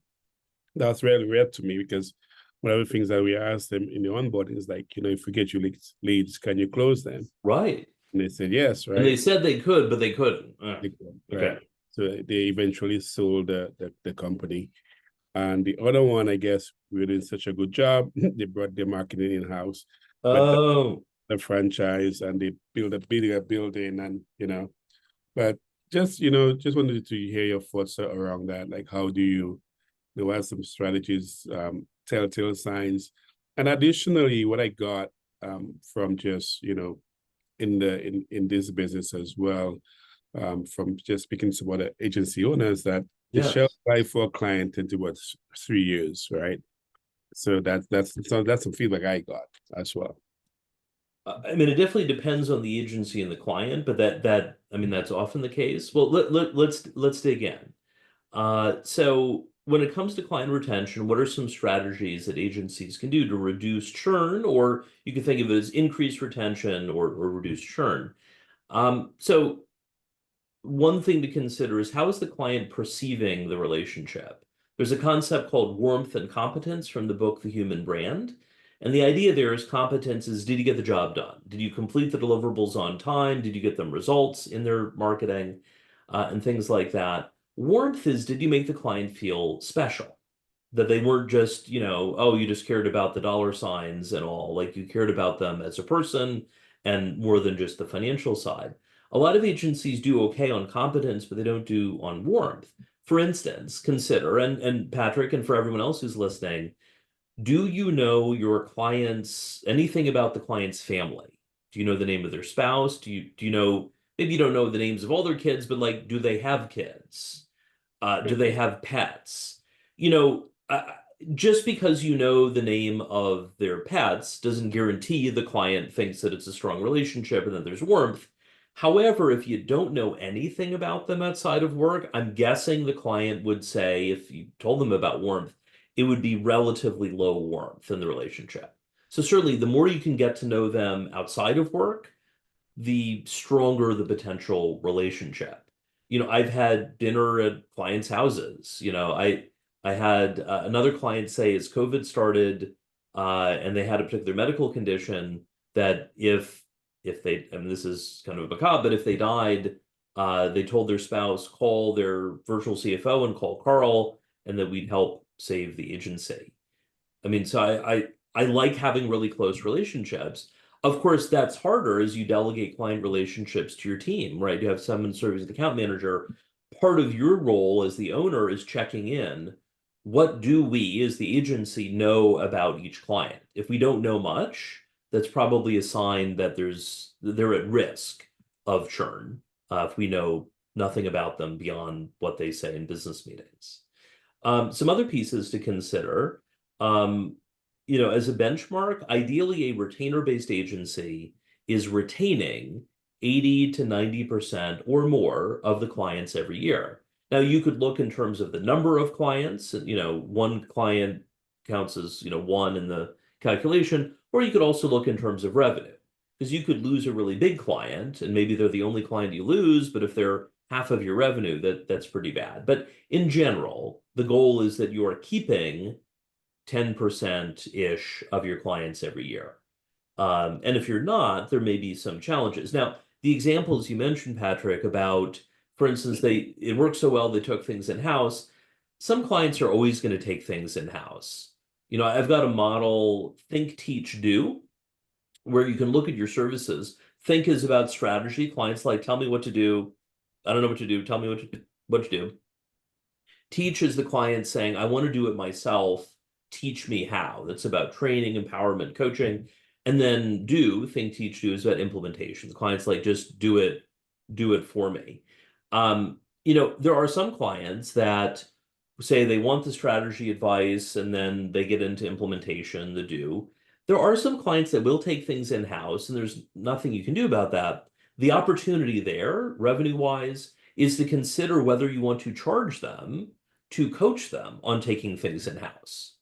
Speaker 3: That's really weird to me because one of the things that we asked them in the onboarding is like, if we get you leads, can you close them?
Speaker 1: right.
Speaker 3: And they said yes,
Speaker 1: And they
Speaker 3: right?
Speaker 1: said they could, but they couldn't.
Speaker 3: Right.
Speaker 1: Okay.
Speaker 3: So they eventually sold the company. And the other one, I guess, we were doing such a good job. They brought their marketing in-house, but
Speaker 1: Oh,
Speaker 3: the franchise, and they built a bigger building, and but just wanted to hear your thoughts around that. Like, how do what are some strategies, telltale signs? And additionally, what I got from just, in this business as well, from just speaking to other agency owners, that the shelf
Speaker 1: yes.
Speaker 3: life for a client tend to what 3 years, right? So that's some feedback I got as well.
Speaker 1: I mean, it definitely depends on the agency and the client, but I mean, that's often the case. Well, let's dig in. So when it comes to client retention, what are some strategies that agencies can do to reduce churn, or you can think of it as increased retention or reduce churn? So one thing to consider is how is the client perceiving the relationship? There's a concept called warmth and competence from the book The Human Brand. And the idea there is competence is, did you get the job done? Did you complete the deliverables on time? Did you get them results in their marketing and things like that? Warmth is, did you make the client feel special? That they weren't just, oh, you just cared about the dollar signs and all, like you cared about them as a person and more than just the financial side. A lot of agencies do okay on competence, but they don't do on warmth. For instance, consider, and Patrick, and for everyone else who's listening, do you know your clients, anything about the client's family? Do you know the name of their spouse? Do you know, maybe you don't know the names of all their kids, but like, do they have kids? Do they have pets? You know, just because you know the name of their pets doesn't guarantee the client thinks that it's a strong relationship and that there's warmth. However, if you don't know anything about them outside of work, I'm guessing the client would say, if you told them about warmth, it would be relatively low warmth in the relationship. So certainly, the more you can get to know them outside of work, the stronger the potential relationship. I've had dinner at clients' houses. I had another client say as COVID started, and they had a particular medical condition that if they, I mean, this is kind of a macabre, but if they died, they told their spouse, call their virtual CFO and call Karl, and that we'd help save the agency. I mean, so I like having really close relationships. Of course, that's harder as you delegate client relationships to your team, right? You have someone serving as the account manager. Part of your role as the owner is checking in. What do we as the agency know about each client? If we don't know much, that's probably a sign that they're at risk of churn, if we know nothing about them beyond what they say in business meetings. Some other pieces to consider, um, as a benchmark, ideally a retainer-based agency is retaining 80 to 90% or more of the clients every year. Now, you could look in terms of the number of clients, one client counts as, one in the calculation, or you could also look in terms of revenue. Because you could lose a really big client, and maybe they're the only client you lose, but if they're half of your revenue, that's pretty bad. But in general, the goal is that you are keeping 10%-ish of your clients every year. And if you're not, there may be some challenges. Now, the examples you mentioned, Patrick, about, for instance, it worked so well, they took things in-house. Some clients are always going to take things in-house. I've got a model, think, teach, do, where you can look at your services. Think is about strategy. Clients like, tell me what to do. I don't know what to do. Tell me what to do. Teach is the client saying, I want to do it myself. Teach me how. That's about training, empowerment, coaching. And then do, think, teach, do is about implementation. The client's like, just do it for me. There are some clients that say they want the strategy advice and then they get into implementation, the do. There are some clients that will take things in-house, and there's nothing you can do about that. The opportunity there, revenue-wise, is to consider whether you want to charge them to coach them on taking things in-house.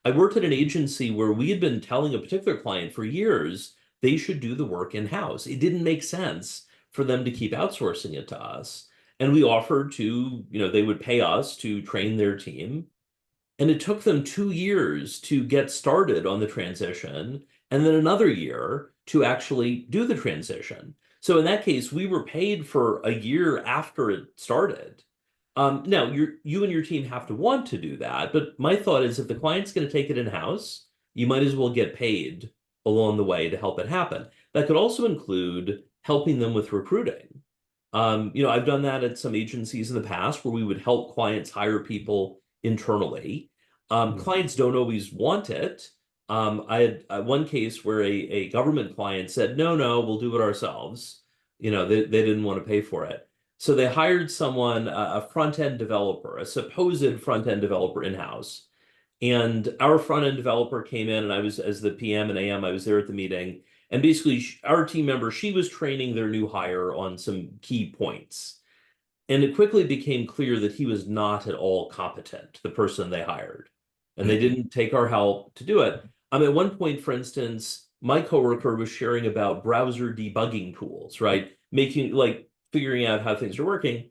Speaker 1: I worked at an agency where we had been telling a particular client for years they should do the work in-house. It didn't make sense for them to keep outsourcing it to us. And we offered to, they would pay us to train their team. And it took them 2 years to get started on the transition, and then another year to actually do the transition. So in that case, we were paid for a year after it started. Now, you and your team have to want to do that, but my thought is if the client's going to take it in-house, you might as well get paid along the way to help it happen. That could also include helping them with recruiting. I've done that at some agencies in the past where we would help clients hire people internally. Clients don't always want it. I had one case where a government client said, no, we'll do it ourselves. They didn't want to pay for it. So they hired someone, a front-end developer, a supposed front-end developer in-house. And our front-end developer came in, and I was, as the PM and AM, I was there at the meeting. And basically, our team member, she was training their new hire on some key points. And it quickly became clear that he was not at all competent, the person they hired. And they didn't take our help to do it. At one point, for instance, my coworker was sharing about browser debugging tools, right? Figuring out how things are working.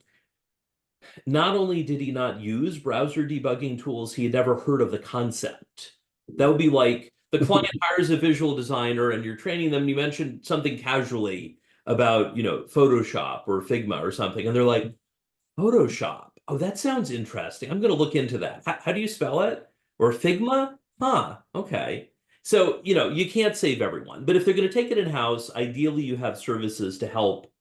Speaker 1: Not only did he not use browser debugging tools, he had never heard of the concept. That would be like the client hires a visual designer and you're training them, and you mentioned something casually about, Photoshop or Figma or something, and they're like, Photoshop. Oh, that sounds interesting. I'm going to look into that. How do you spell it? Or Figma? Huh, okay. So, you can't save everyone, but if they're going to take it in-house, ideally you have services to help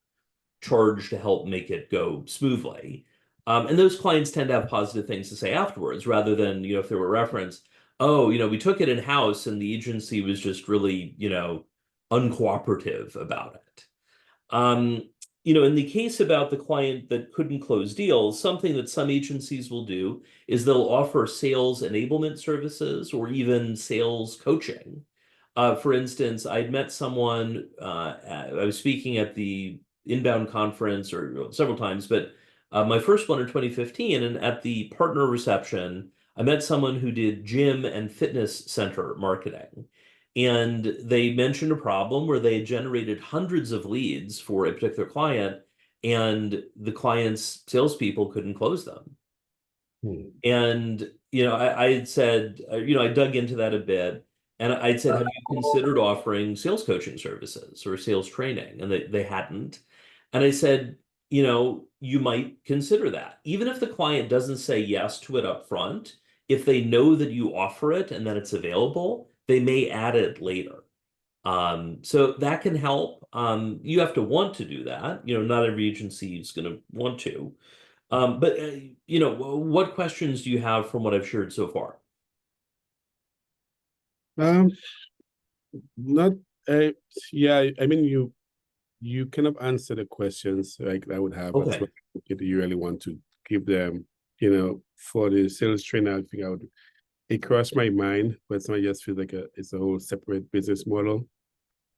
Speaker 1: charge to help make it go smoothly. And those clients tend to have positive things to say afterwards, rather than, if there were reference, oh, we took it in-house and the agency was just really, uncooperative about it. In the case about the client that couldn't close deals, something that some agencies will do is they'll offer sales enablement services or even sales coaching. For instance, I'd met someone, I was speaking at the Inbound conference or several times, but my first one in 2015, and at the partner reception, I met someone who did gym and fitness center marketing. And they mentioned a problem where they had generated hundreds of leads for a particular client, and the client's salespeople couldn't close them. And, I had said, I dug into that a bit. And I'd said, have you considered offering sales coaching services or sales training? And they hadn't. And I said, you might consider that. Even if the client doesn't say yes to it up front, if they know that you offer it and that it's available, they may add it later. So that can help. You have to want to do that. Not every agency is going to want to. But what questions do you have from what I've shared so far?
Speaker 3: Not, yeah, I mean, you kind of answer the questions like I would have.
Speaker 1: Okay.
Speaker 3: That's what you really want to give them, for the sales trainer. I think it crossed my mind, but it's not just feel like it's a whole separate business model.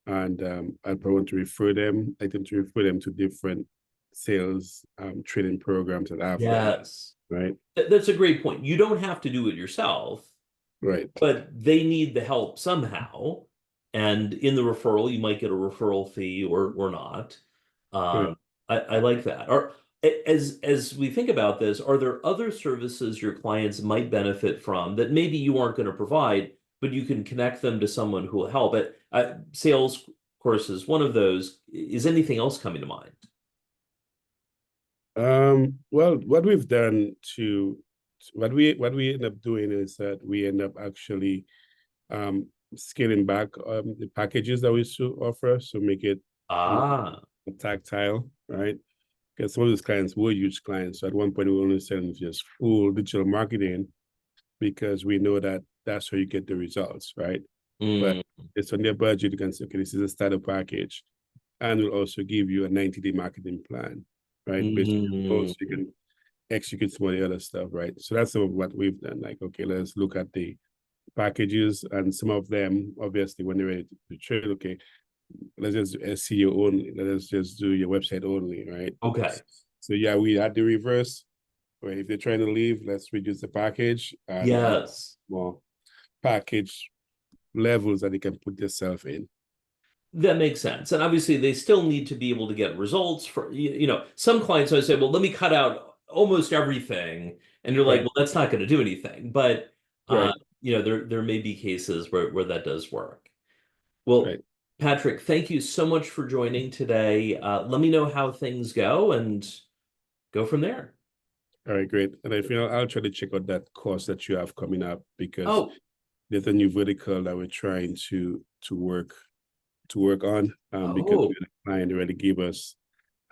Speaker 3: And I probably want to refer them to different sales training programs that I've done,
Speaker 1: Yes.
Speaker 3: right?
Speaker 1: That's a great point. You don't have to do it yourself,
Speaker 3: Right.
Speaker 1: but they need the help somehow. And in the referral, you might get a referral fee or not.
Speaker 3: Right.
Speaker 1: I like that. As we think about this, are there other services your clients might benefit from that maybe you aren't going to provide, but you can connect them to someone who will help it? Sales courses, one of those. Is anything else coming to mind?
Speaker 3: Well, what we've done what we end up doing is that we end up actually scaling back the packages that we used to offer, so make it tactile, right? Because some of these clients were huge clients. So at one point, we were only selling just full digital marketing because we know that that's where you get the results, right? But it's on their budget. You can say, okay, this is a starter package, and we'll also give you a 90-day marketing plan, right? Basically, also you can execute some of the other stuff, right? So that's some of what we've done. Like, okay, let's look at the packages, and some of them, obviously, when they're ready to trade, okay, let's just do SEO only. Let's just do your website only, right?
Speaker 1: Okay.
Speaker 3: So yeah, we had the reverse. Right? If they're trying to leave, let's reduce the package and
Speaker 1: Yes.
Speaker 3: more package levels that they can put themselves in.
Speaker 1: That makes sense. And obviously they still need to be able to get results for, some clients always say, well, let me cut out almost everything. And you're like,
Speaker 3: Right.
Speaker 1: well, that's not going to do anything. But,
Speaker 3: Right.
Speaker 1: there may be cases where that does work. Well,
Speaker 3: Right.
Speaker 1: Patrick, thank you so much for joining today. Let me know how things go and go from there.
Speaker 3: All right, great. And I feel I'll try to check out that course that you have coming up, because
Speaker 1: Oh,
Speaker 3: there's a new vertical that we're trying to work on, because
Speaker 1: oh,
Speaker 3: the client already gave us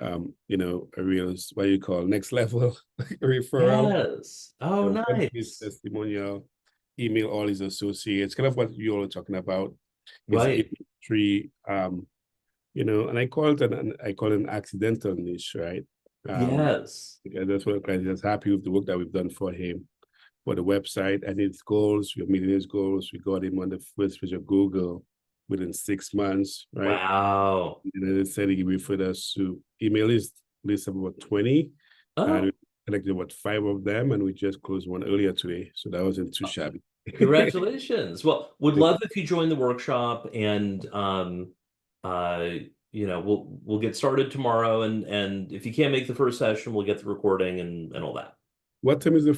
Speaker 3: a real, what you call, next level referral.
Speaker 1: yes. Oh,
Speaker 3: His
Speaker 1: nice.
Speaker 3: testimonial, email all his associates, kind of what you all are talking about. His
Speaker 1: Right.
Speaker 3: industry, and I call it an accidental niche, right?
Speaker 1: Yes.
Speaker 3: Because that's what the client is happy with the work that we've done for him, for the website and his goals. We're meeting his goals. We got him on the first page of Google within 6 months, right?
Speaker 1: Wow.
Speaker 3: And then it said he referred us to email list of about 20, and
Speaker 1: Oh,
Speaker 3: we collected about 5 of them, and we just closed one earlier today. So that wasn't too shabby.
Speaker 1: congratulations. Well, would love if you join the workshop and uh we'll get started tomorrow and if you can't make the first session, we'll get the recording and all that.
Speaker 3: What time is the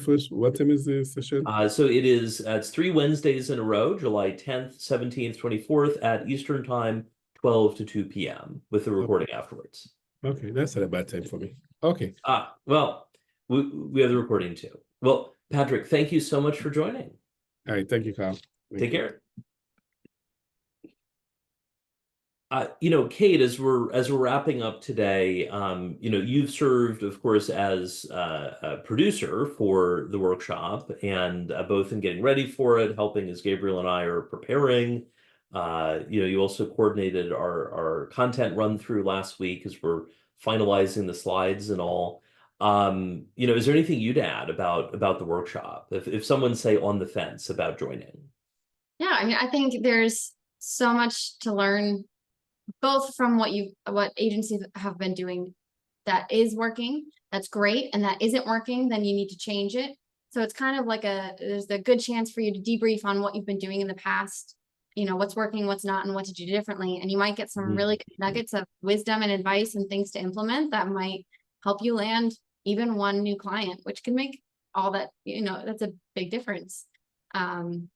Speaker 3: session?
Speaker 1: So it's 3 Wednesdays in a row, July 10th, 17th, 24th at Eastern Time, 12 to 2 p.m. with the recording afterwards.
Speaker 3: Okay, that's not a bad time for me. Okay.
Speaker 1: Well, we have the recording too. Well, Patrick, thank you so much for joining.
Speaker 3: All right. Thank you, Karl.
Speaker 1: Take care. Kate, as we're wrapping up today, you've served, of course, as a producer for the workshop, and both in getting ready for it, helping as Gabriel and I are preparing. You also coordinated our content run through last week as we're finalizing the slides and all. Is there anything you'd add about the workshop if someone's say on the fence about joining?
Speaker 4: Yeah, I mean, I think there's so much to learn, both from what agencies have been doing that is working, that's great, and that isn't working, then you need to change it. So it's kind of like there's a good chance for you to debrief on what you've been doing in the past, what's working, what's not, and what to do differently. And you might get some really good nuggets of wisdom and advice and things to implement that might help you land even one new client, which can make all that, that's a big difference. And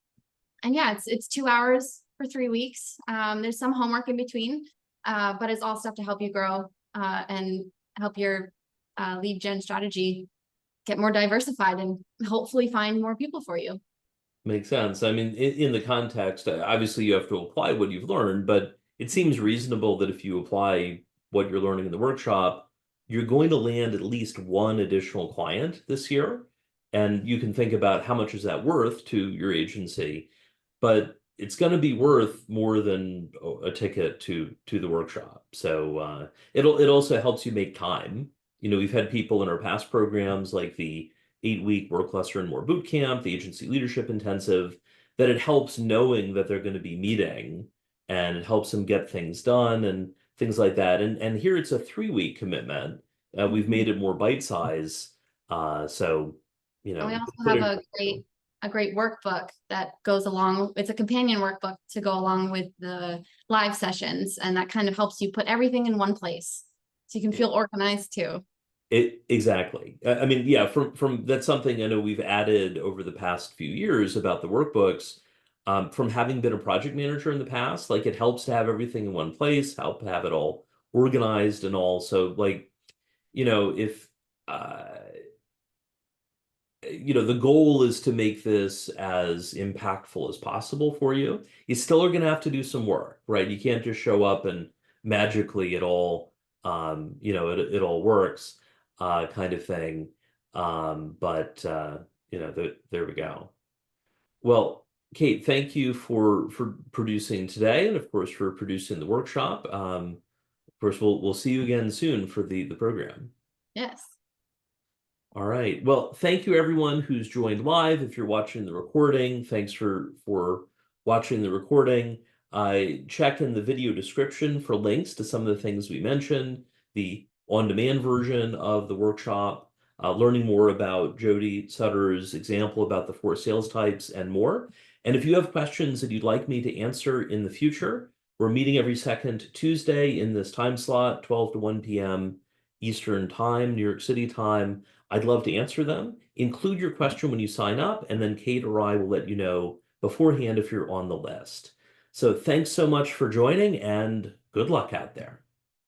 Speaker 4: yeah, it's 2 hours for 3 weeks. There's some homework in between, but it's all stuff to help you grow and help your lead gen strategy get more diversified and hopefully find more people for you.
Speaker 1: Makes sense. I mean, in the context, obviously you have to apply what you've learned, but it seems reasonable that if you apply what you're learning in the workshop, you're going to land at least one additional client this year. And you can think about how much is that worth to your agency, but it's going to be worth more than a ticket to the workshop. So it also helps you make time. We've had people in our past programs like the 8-week Work Less Earn More boot camp, the agency leadership intensive, that it helps knowing that they're going to be meeting and it helps them get things done and things like that. And here it's a 3-week commitment. We've made it more bite size. So,
Speaker 4: And we also have a great workbook that goes along. It's a companion workbook to go along with the live sessions, and that kind of helps you put everything in one place so you can feel organized too.
Speaker 1: Exactly. I mean, yeah, from that's something I know we've added over the past few years about the workbooks. From having been a project manager in the past, like it helps to have everything in one place, help have it all organized and all. So like, if the goal is to make this as impactful as possible for you, you still are going to have to do some work, right? You can't just show up and magically it all it all works kind of thing. But there we go. Well, Kate, thank you for producing today, and of course for producing the workshop. Of course, we'll see you again soon for the program.
Speaker 4: Yes.
Speaker 1: All right. Well, thank you everyone who's joined live. If you're watching the recording, thanks for watching the recording. Check in the video description for links to some of the things we mentioned, the on-demand version of the workshop, learning more about Jody Sutter's example about the 4 sales types and more. And if you have questions that you'd like me to answer in the future, we're meeting every second Tuesday in this time slot, 12 to 1 p.m. Eastern Time, New York City time. I'd love to answer them. Include your question when you sign up, and then Kate or I will let you know beforehand if you're on the list. So thanks so much for joining, and good luck out there.